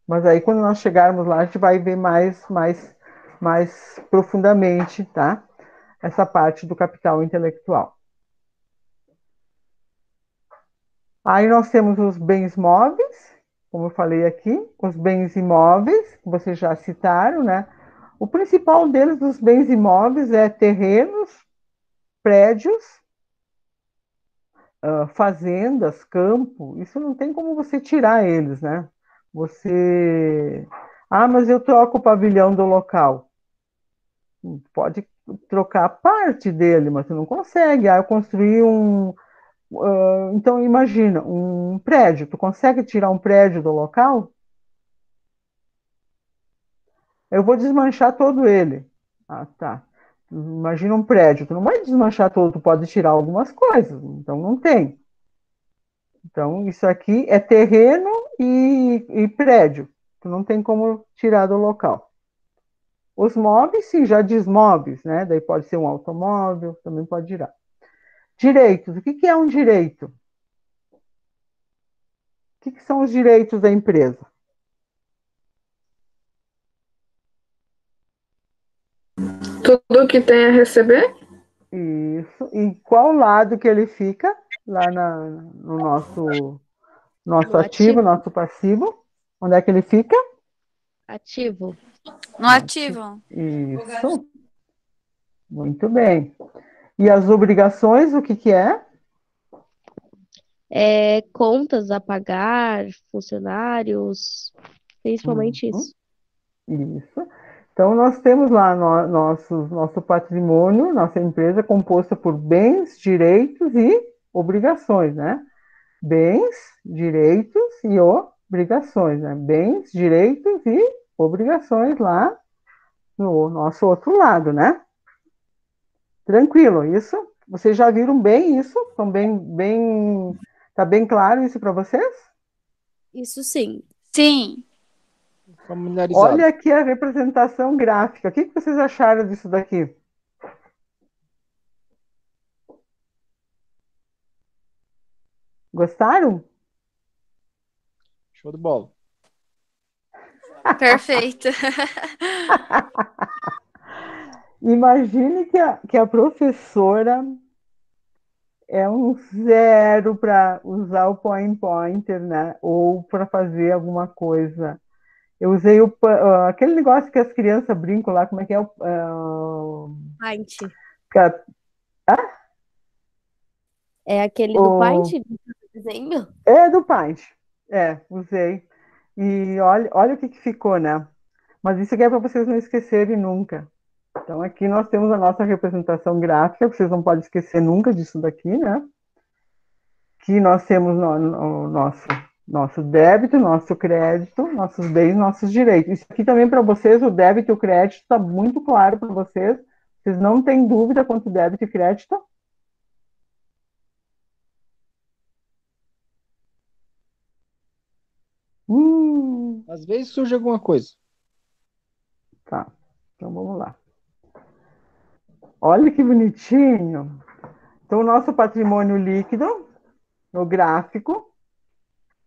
Mas aí, quando nós chegarmos lá, a gente vai ver mais profundamente, tá? Essa parte do capital intelectual. Aí nós temos os bens móveis, como eu falei aqui, os bens imóveis, que vocês já citaram, né? O principal deles, dos bens imóveis, é terrenos, prédios, fazendas, campo. Isso não tem como você tirar eles, né? Você. Ah, mas eu troco o pavilhão do local. Pode trocar parte dele, mas você não consegue. Ah, eu construí um. Então, imagina, um prédio. Tu consegue tirar um prédio do local? Eu vou desmanchar todo ele. Ah, tá. Imagina um prédio. Tu não vai desmanchar todo, tu pode tirar algumas coisas. Então, não tem. Então, isso aqui é terreno e prédio. Tu não tem como tirar do local. Os móveis, sim, já diz móveis, né? Daí pode ser um automóvel, também pode tirar. Direitos. O que é um direito? O que são os direitos da empresa? Tudo que tem a receber? Isso. E qual lado que ele fica? Lá no nosso No ativo, ativo. nosso passivo. Onde é que ele fica? Ativo. No ativo. Isso. Muito bem. E as obrigações, o que é? Contas a pagar, funcionários, principalmente Uhum. isso. Isso. Então, nós temos lá nosso patrimônio, nossa empresa composta por bens, direitos e obrigações, né? Bens, direitos e obrigações, né? Bens, direitos e obrigações lá no nosso outro lado, né? Tranquilo, isso? Vocês já viram bem isso? Tá bem claro isso para vocês? Isso sim. Sim. Familiarizado. Olha aqui a representação gráfica. O que vocês acharam disso daqui? Gostaram? Show de bola. Perfeito. Imagine que a professora é um zero para usar o point pointer, né? Ou para fazer alguma coisa. Eu usei aquele negócio que as crianças brincam lá, como é que é? Paint. Ca- É aquele do o- Paint? Do desenho? É do Paint. Usei. E olha o que ficou, né? Mas isso aqui é para vocês não esquecerem nunca. Então, aqui nós temos a nossa representação gráfica, vocês não podem esquecer nunca disso daqui, né? Que nós temos o nosso débito, nosso crédito, nossos bens, nossos direitos. Isso aqui também para vocês, o débito e o crédito, está muito claro para vocês. Vocês não têm dúvida quanto débito e crédito? Às vezes surge alguma coisa. Tá, então vamos lá. Olha que bonitinho. Então, o nosso patrimônio líquido, no gráfico,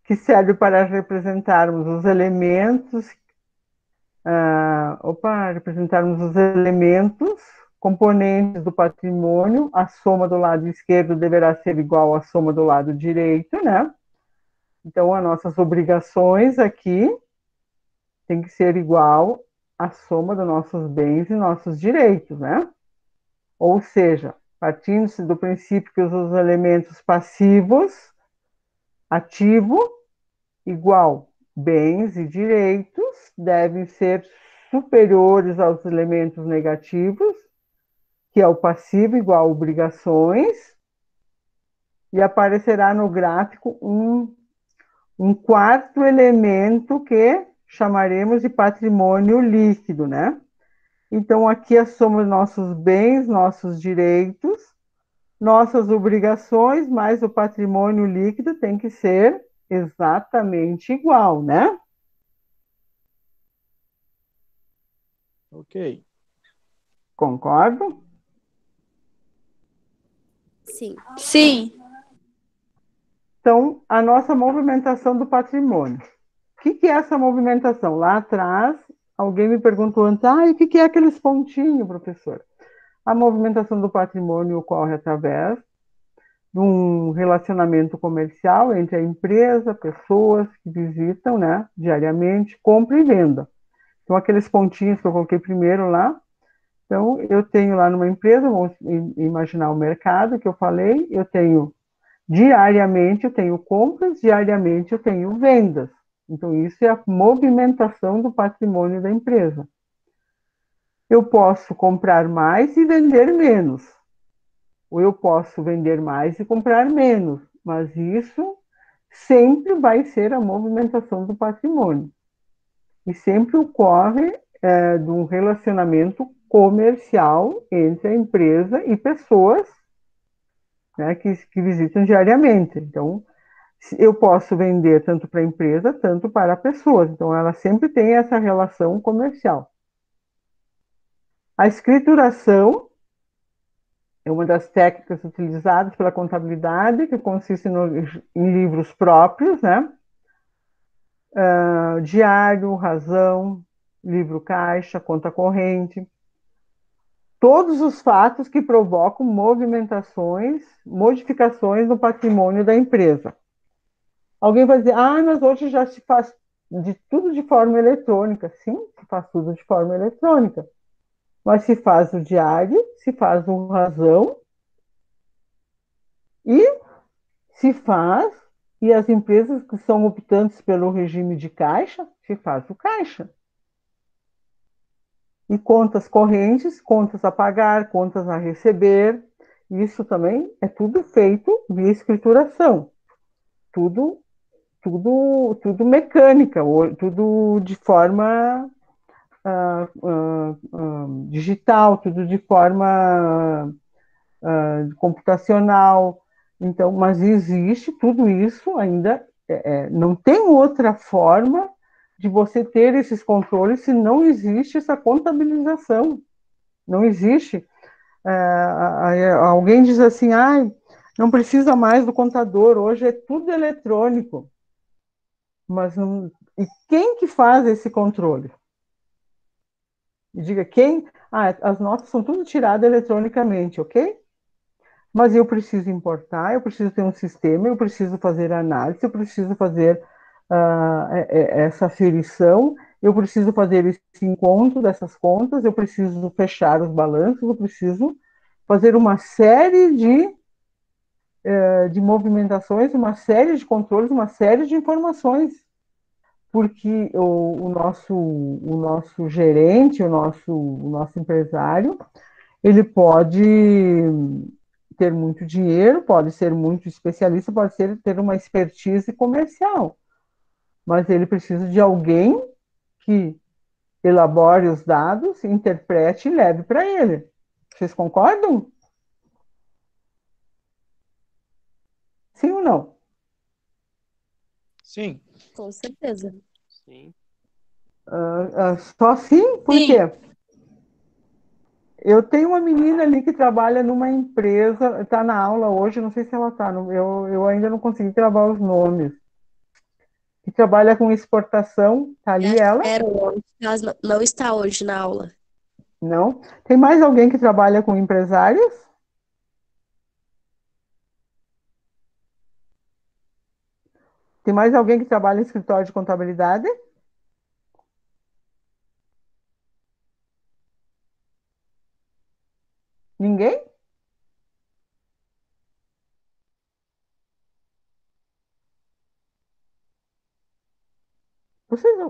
que serve para representarmos os elementos, representarmos os elementos componentes do patrimônio, a soma do lado esquerdo deverá ser igual à soma do lado direito, né? Então, as nossas obrigações aqui tem que ser igual à soma dos nossos bens e nossos direitos, né? Ou seja, partindo-se do princípio que os elementos passivos, ativo igual bens e direitos, devem ser superiores aos elementos negativos, que é o passivo igual obrigações, e aparecerá no gráfico um quarto elemento que chamaremos de patrimônio líquido, né? Então, aqui a soma dos nossos bens, nossos direitos, nossas obrigações, mais o patrimônio líquido tem que ser exatamente igual, né? Ok. Concordo? Sim. Sim. Então, a nossa movimentação do patrimônio. O que é essa movimentação? Lá atrás, alguém me perguntou antes, e o que é aqueles pontinhos, professor? A movimentação do patrimônio ocorre através de um relacionamento comercial entre a empresa, pessoas que visitam, né, diariamente, compra e venda. Então, aqueles pontinhos que eu coloquei primeiro lá, então, eu tenho lá numa empresa, vamos imaginar o mercado que eu falei, eu tenho diariamente, eu tenho compras, diariamente eu tenho vendas. Então, isso é a movimentação do patrimônio da empresa. Eu posso comprar mais e vender menos. Ou eu posso vender mais e comprar menos. Mas isso sempre vai ser a movimentação do patrimônio. E sempre ocorre de um relacionamento comercial entre a empresa e pessoas, né, que visitam diariamente. Então, eu posso vender tanto para a empresa, tanto para pessoas. Então, ela sempre tem essa relação comercial. A escrituração é uma das técnicas utilizadas pela contabilidade, que consiste em livros próprios, né? Diário, razão, livro caixa, conta corrente. Todos os fatos que provocam movimentações, modificações no patrimônio da empresa. Alguém vai dizer, mas hoje já se faz tudo de forma eletrônica. Sim, se faz tudo de forma eletrônica. Mas se faz o diário, se faz o razão e se faz, e as empresas que são optantes pelo regime de caixa, se faz o caixa. E contas correntes, contas a pagar, contas a receber, isso também é tudo feito via escrituração. Tudo mecânica, tudo de forma digital, tudo de forma computacional. Então, mas existe tudo isso ainda, não tem outra forma de você ter esses controles se não existe essa contabilização. Não existe. Alguém diz assim, não precisa mais do contador, hoje é tudo eletrônico. Mas não, e quem que faz esse controle? Me diga quem? As notas são tudo tiradas eletronicamente, ok? Mas eu preciso importar, eu preciso ter um sistema, eu preciso fazer análise, eu preciso fazer essa aferição, eu preciso fazer esse encontro dessas contas, eu preciso fechar os balanços, eu preciso fazer uma série de movimentações, uma série de controles, uma série de informações. Porque o nosso gerente, o nosso empresário, ele pode ter muito dinheiro, pode ser muito especialista, pode ter uma expertise comercial, mas ele precisa de alguém que elabore os dados, interprete e leve para ele. Vocês concordam? Sim ou não? Sim. Com certeza. Sim. Só sim? Por Sim. quê? Eu tenho uma menina ali que trabalha numa empresa, está na aula hoje, não sei se ela está, eu ainda não consegui gravar os nomes, que trabalha com exportação, está ali ela? Ela não está hoje na aula. Não? Tem mais alguém que trabalha com empresários? Tem mais alguém que trabalha em escritório de contabilidade? Ninguém?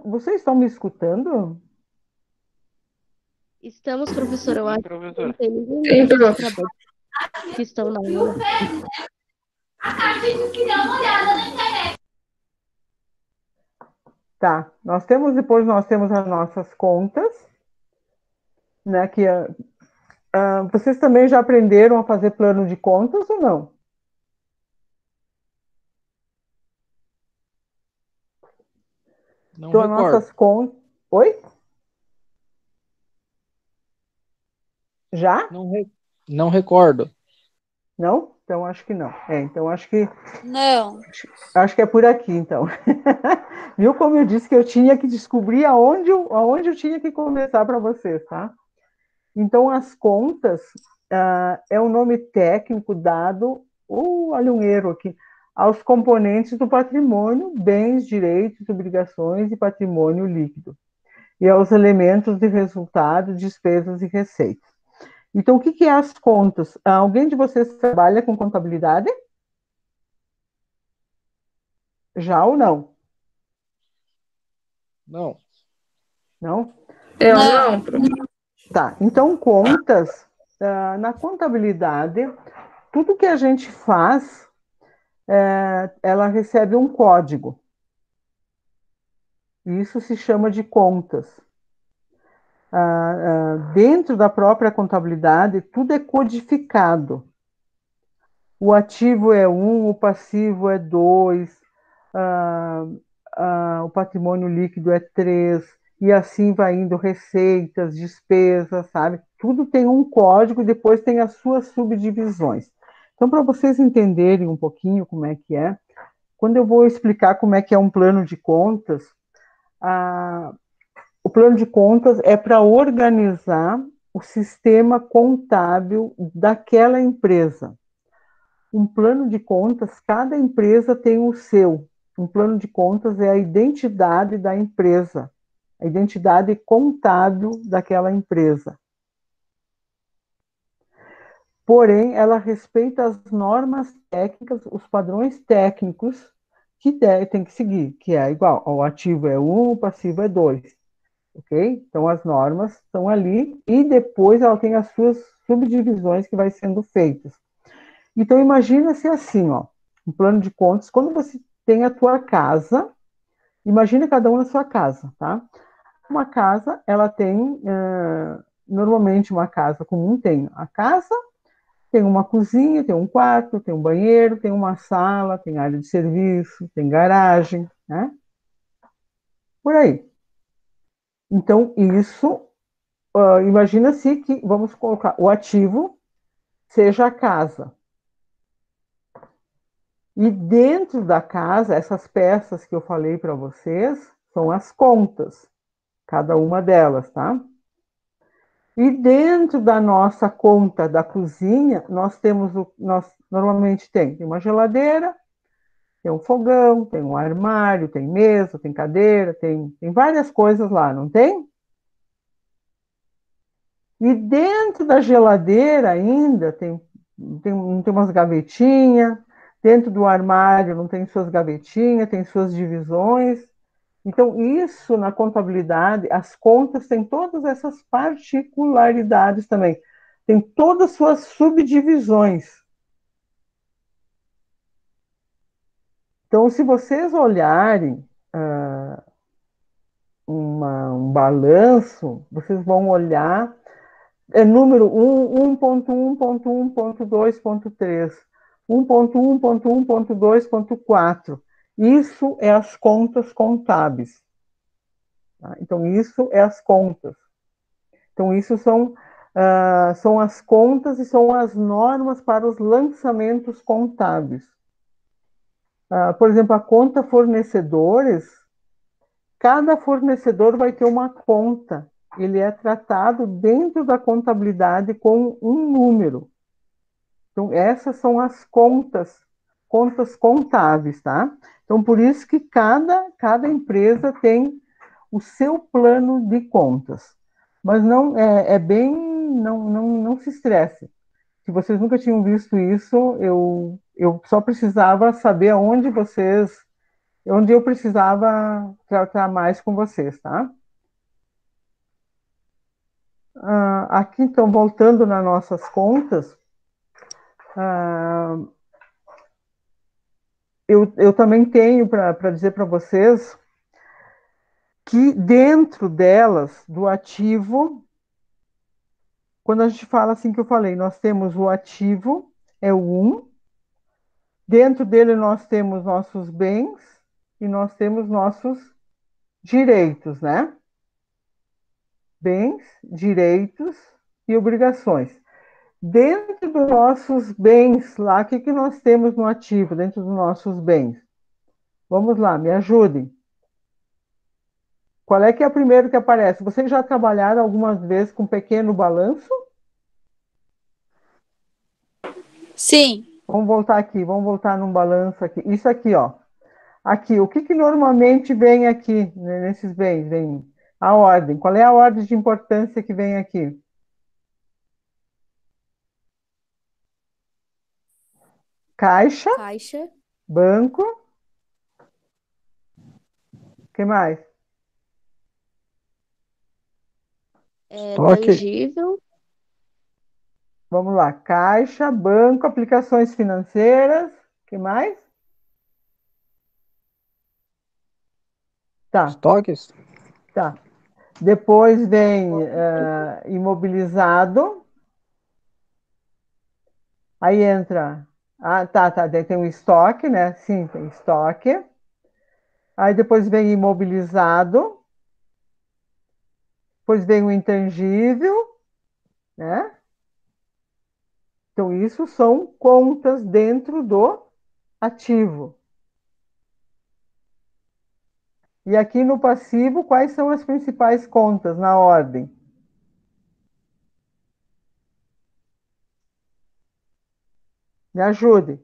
Vocês estão me escutando? Estamos, professor, eu Sim, acho que não professora. tem ninguém Sim, dos prof. trabalhos que estão na aula. Tá. Depois nós temos as nossas contas, né? Vocês também já aprenderam a fazer plano de contas ou não? Não Então, as recordo. nossas contas. Oi? Já? Não recordo. Não? Então acho que não. Então Não. acho que é por aqui, então. Viu como eu disse que eu tinha que descobrir aonde eu tinha que começar para vocês, tá? Então, as contas é o nome técnico dado, olha um erro aqui, aos componentes do patrimônio, bens, direitos, obrigações e patrimônio líquido, e aos elementos de resultado, despesas e receitas. Então, o que é as contas? Alguém de vocês trabalha com contabilidade? Já ou não? Não. Não? Eu Não. não, prof. Tá. Então, contas, na contabilidade, tudo que a gente faz, ela recebe um código. E isso se chama de contas. Dentro da própria contabilidade, tudo é codificado. O ativo é 1, o passivo é 2, o patrimônio líquido é 3, e assim vai indo receitas, despesas, sabe? Tudo tem um código e depois tem as suas subdivisões. Então, para vocês entenderem um pouquinho como é que é, quando eu vou explicar como é que é um plano de contas, o plano de contas é para organizar o sistema contábil daquela empresa. Um plano de contas, cada empresa tem o seu. Um plano de contas é a identidade da empresa, a identidade contábil daquela empresa. Porém, ela respeita as normas técnicas, os padrões técnicos que tem que seguir, que é igual, o ativo é 1, o passivo é 2. Ok? Então, as normas estão ali e depois ela tem as suas subdivisões que vai sendo feitas. Então, imagina-se assim, ó, um plano de contas, quando você tem a tua casa, imagina cada um na sua casa, tá? Uma casa, ela tem, normalmente uma casa comum tem a casa, tem uma cozinha, tem um quarto, tem um banheiro, tem uma sala, tem área de serviço, tem garagem, né? Por aí. Então, isso, imagina-se que, vamos colocar, o ativo seja a casa. E dentro da casa, essas peças que eu falei para vocês são as contas, cada uma delas, tá? E dentro da nossa conta da cozinha, nós normalmente tem uma geladeira, tem um fogão, tem um armário, tem mesa, tem cadeira, tem várias coisas lá, não tem? E dentro da geladeira ainda tem umas gavetinhas, dentro do armário não tem suas gavetinhas, tem suas divisões. Então, isso na contabilidade, as contas têm todas essas particularidades também. Tem todas as suas subdivisões. Então, se vocês olharem um balanço, vocês vão olhar número 1.1.1.2.3, 1.1.1.2.4. Isso é as contas contábeis. Tá? Então, isso é as contas. Então, isso são as contas e são as normas para os lançamentos contábeis. Por exemplo, a conta fornecedores, cada fornecedor vai ter uma conta ele é tratado dentro da contabilidade com um número. Então, essas são as contas contábeis, tá? Então, por isso que cada empresa tem o seu plano de contas. Mas não é bem, não se estresse. Se vocês nunca tinham visto isso, eu só precisava saber onde eu precisava tratar mais com vocês, tá? Aqui, então, voltando nas nossas contas, eu também tenho para dizer para vocês que dentro delas, do ativo, quando a gente fala assim que eu falei, nós temos o ativo, é o 1, dentro dele nós temos nossos bens e nós temos nossos direitos, né? Bens, direitos e obrigações. Dentro dos nossos bens lá, o que nós temos no ativo, dentro dos nossos bens? Vamos lá, me ajudem. Qual é que é o primeiro que aparece? Vocês já trabalharam algumas vezes com pequeno balanço? Sim. Vamos voltar aqui, vamos voltar num balanço aqui. Isso aqui, ó. Aqui, o que normalmente vem aqui, né, nesses bens? Vem a ordem. Qual é a ordem de importância que vem aqui? Caixa, Caixa, banco, o que mais? Estoque. Tangível, Vamos lá, caixa, banco, aplicações financeiras, o que mais? Tá, Estoques. tá. Depois vem imobilizado. Aí entra. Tá. Daí tem o estoque, né? Sim, tem estoque. Aí depois vem imobilizado. Depois vem o intangível, né? Então, isso são contas dentro do ativo. E aqui no passivo, quais são as principais contas na ordem? Me ajude.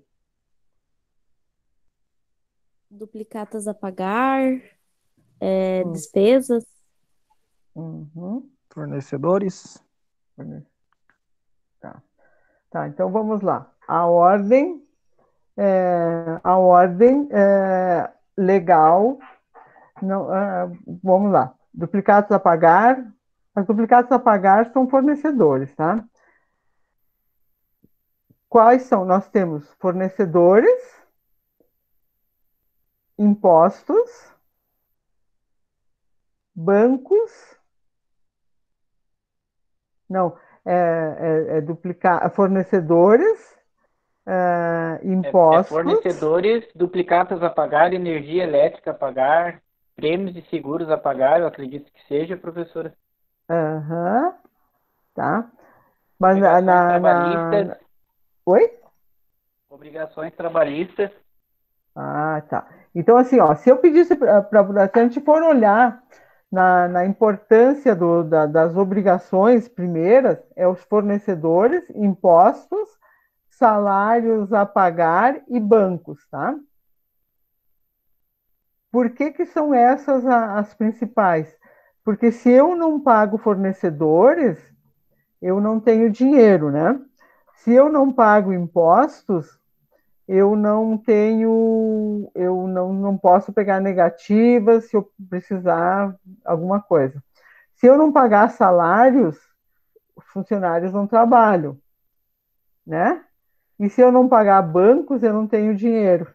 duplicatas a pagar, Hum. despesas. Uhum. Fornecedores. Tá, então vamos lá. A ordem legal. Não, vamos lá. Duplicados a pagar. As duplicados a pagar são fornecedores, tá? Quais são? Nós temos fornecedores, impostos, bancos. Não, duplicar fornecedores, impostos. Fornecedores, duplicatas a pagar, energia elétrica a pagar, prêmios e seguros a pagar, eu acredito que seja, professora. Aham, tá. Mas Obrigações trabalhistas. Oi? Obrigações trabalhistas. Tá. Então, assim, ó, se eu pedisse se a gente for olhar na importância das obrigações primeiras, é os fornecedores, impostos, salários a pagar e bancos, tá? Por que são essas as principais? Porque se eu não pago fornecedores, eu não tenho dinheiro, né? Se eu não pago impostos, eu não posso pegar negativas se eu precisar alguma coisa. Se eu não pagar salários, os funcionários não trabalham, né? E se eu não pagar bancos, eu não tenho dinheiro.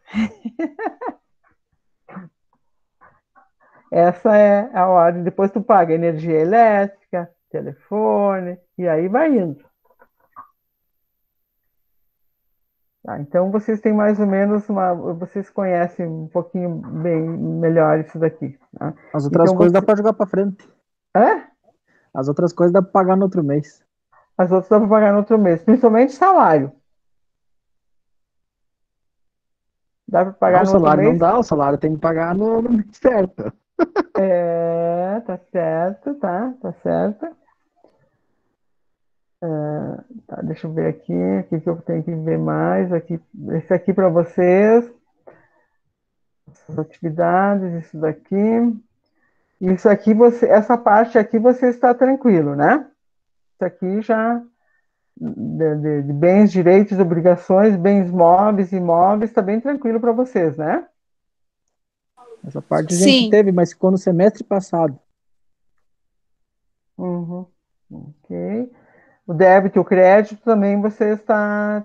Essa é a ordem. Depois tu paga energia elétrica, telefone, e aí vai indo. Tá, então vocês têm mais ou menos vocês conhecem um pouquinho bem melhor isso daqui. Tá? As outras Então, coisas dá para jogar para frente. As outras coisas dá para pagar no outro mês. As outras dá para pagar no outro mês, principalmente salário. Dá para pagar O no outro salário não mês? dá, o salário tem que pagar no mês certo. Tá certo, tá certo. Tá, deixa eu ver aqui, o que eu tenho que ver mais aqui. Esse aqui para vocês, essas atividades, isso daqui. Isso aqui essa parte aqui você está tranquilo, né? Isso aqui já de bens, direitos, obrigações, bens móveis, imóveis, está bem tranquilo para vocês, né? Essa parte a gente Sim. teve, mas ficou no semestre passado. Uhum. Ok. O débito e o crédito também você está.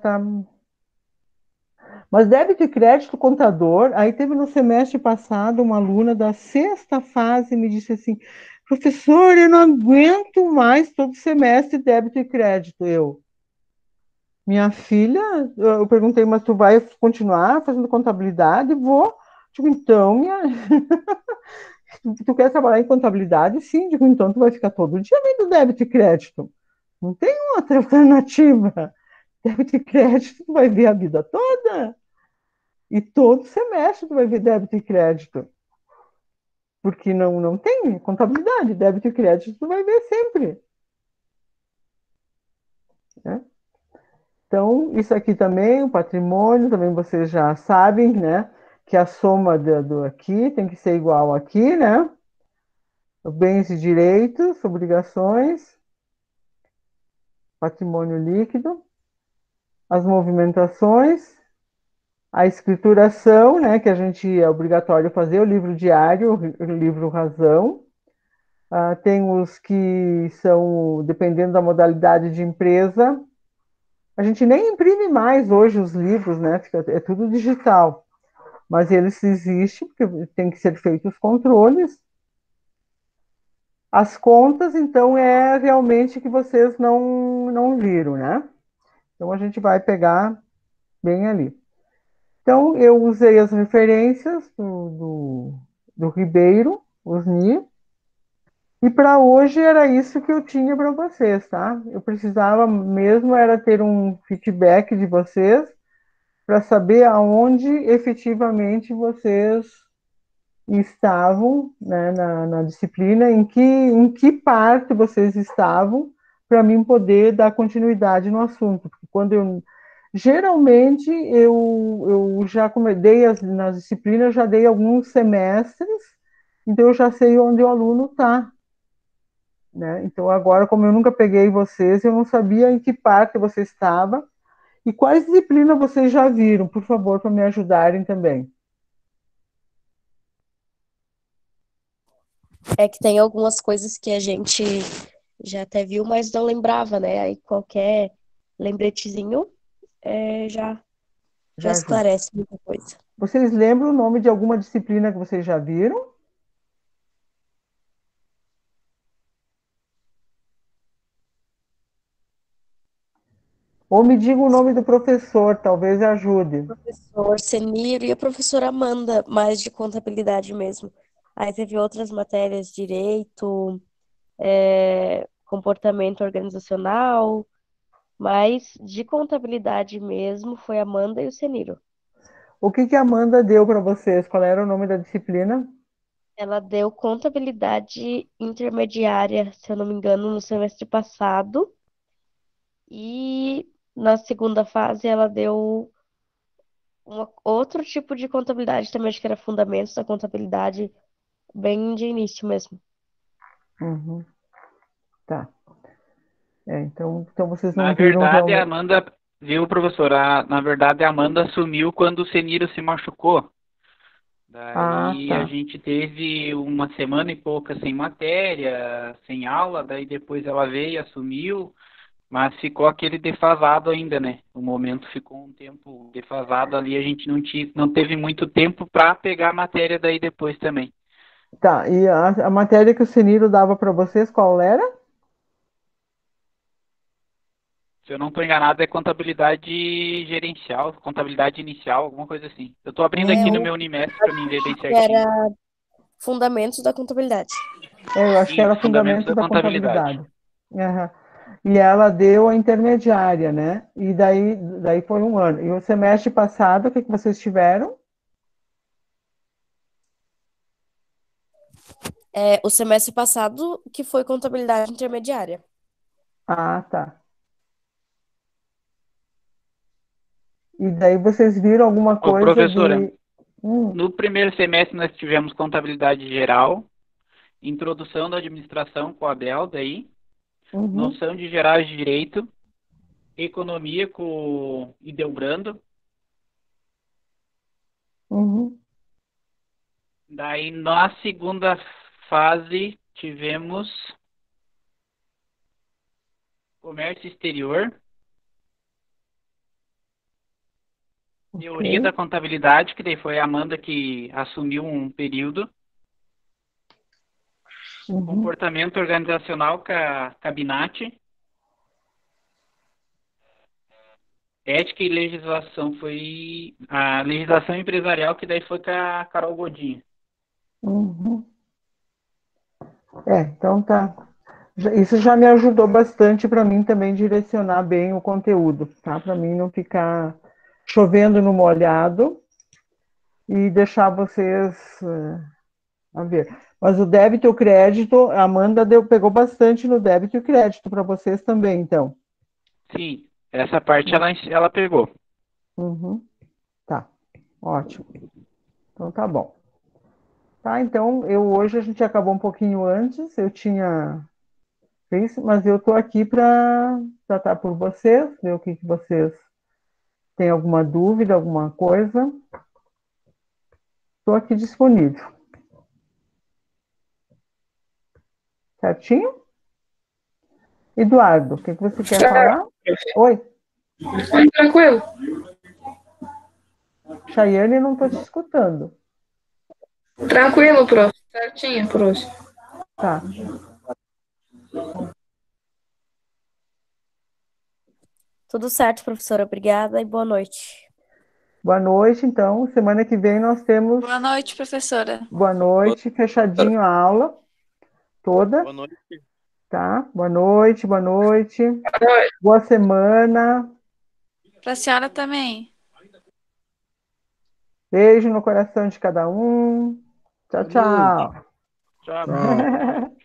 Mas débito e crédito contador, aí teve no semestre passado uma aluna da sexta fase me disse assim, professor, eu não aguento mais todo semestre débito e crédito. Minha filha, eu perguntei, mas tu vai continuar fazendo contabilidade? Vou. Digo, então, tu quer trabalhar em contabilidade? Sim. Digo, então tu vai ficar todo dia vendo débito e crédito. Não tem outra alternativa. Débito e crédito tu vai ver a vida toda. E todo semestre tu vai ver débito e crédito. Porque não tem contabilidade. Débito e crédito tu vai ver sempre. Né? Então, isso aqui também, o patrimônio, também vocês já sabem, né? Que a soma do aqui tem que ser igual aqui, né? Bens e direitos, obrigações, patrimônio líquido, as movimentações, a escrituração, né? Que a gente é obrigatório fazer, o livro diário, o livro razão. Tem os que são, dependendo da modalidade de empresa, a gente nem imprime mais hoje os livros, né? É tudo digital. Mas eles existem, porque tem que ser feitos os controles. As contas, então, é realmente que vocês não viram, né? Então, a gente vai pegar bem ali. Então, eu usei as referências do Ribeiro, os NI, e para hoje era isso que eu tinha para vocês, tá? Eu precisava mesmo era ter um feedback de vocês para saber aonde efetivamente vocês estavam, né, na disciplina, em que parte vocês estavam, para mim poder dar continuidade no assunto. Porque geralmente, eu já dei nas disciplinas, já dei alguns semestres, então eu já sei onde o aluno está. Né? Então, agora, como eu nunca peguei vocês, eu não sabia em que parte você estava e quais disciplinas vocês já viram, por favor, para me ajudarem também. É que tem algumas coisas que a gente já até viu, mas não lembrava, né? Aí qualquer lembretezinho já Já ajuda. esclarece muita coisa. Vocês lembram o nome de alguma disciplina que vocês já viram? Ou me diga o nome do professor, talvez ajude. Professor Seniro e a professora Amanda, mais de contabilidade mesmo. Aí teve outras matérias, direito, comportamento organizacional, mas de contabilidade mesmo foi a Amanda e o Seniro. O que a Amanda deu para vocês? Qual era o nome da disciplina? Ela deu contabilidade intermediária, se eu não me engano, no semestre passado. E na segunda fase ela deu outro tipo de contabilidade também, acho que era fundamentos da contabilidade, bem de início mesmo. Uhum. Tá. Então vocês Na não viram verdade, a realmente. Amanda, viu, professora? Na verdade, a Amanda sumiu quando o Seniro se machucou. Ah, Daí a tá. gente teve uma semana e pouca sem matéria, sem aula, daí depois ela veio, assumiu, mas ficou aquele defasado ainda, né? O momento ficou um tempo defasado ali, a gente não teve muito tempo para pegar a matéria daí depois também. Tá. E a matéria que o Seniro dava para vocês, qual era? Se eu não estou enganado, é contabilidade gerencial, contabilidade inicial, alguma coisa assim. Eu estou abrindo aqui no Eu meu Unimestre para mim ver bem certinho. era fundamentos da contabilidade. Eu acho que era Isso, fundamentos Fundamentos da da contabilidade. Contabilidade. Aham. E ela deu a intermediária, né? E daí foi um ano. E o semestre passado, o que vocês tiveram? O semestre passado, que foi contabilidade intermediária. Ah, tá. E daí vocês viram alguma Ô, coisa professora, de. Hum, no primeiro semestre nós tivemos contabilidade geral, introdução da administração com a Abel, daí, uhum, noção de gerais de direito, economia com o Ideobrando. uhum, Daí, na segunda fase, tivemos comércio exterior, teoria da ok. contabilidade, que daí foi a Amanda que assumiu um período, Uhum, comportamento organizacional com a Cabinati, ética e legislação foi a legislação empresarial, que daí foi com a Carol Godinho. uhum. Então tá. Isso já me ajudou bastante para mim também direcionar bem o conteúdo, tá? Para mim não ficar chovendo no molhado e deixar vocês a ver. Mas o débito e o crédito, a Amanda pegou bastante no débito e crédito para vocês também, então. Sim, essa parte ela pegou. Uhum, tá, ótimo. Então tá bom. Tá, então hoje a gente acabou um pouquinho antes, eu tinha isso, mas eu estou aqui para tratar por vocês, ver o que vocês têm alguma dúvida, alguma coisa. Estou aqui disponível. Certinho? Eduardo, o que você quer falar? Oi, Tranquilo. Chayane, não estou te escutando. Tranquilo, prof. Certinho, prof. Tá. Tudo certo, professora. Obrigada e boa noite. Boa noite, então. Semana que vem nós temos. Boa noite, professora. Boa noite, fechadinho a aula toda. Boa noite. Tá? Boa noite, boa noite. Boa semana. Para a senhora também. Beijo no coração de cada um. Tchau, tchau. Tchau. Tchau.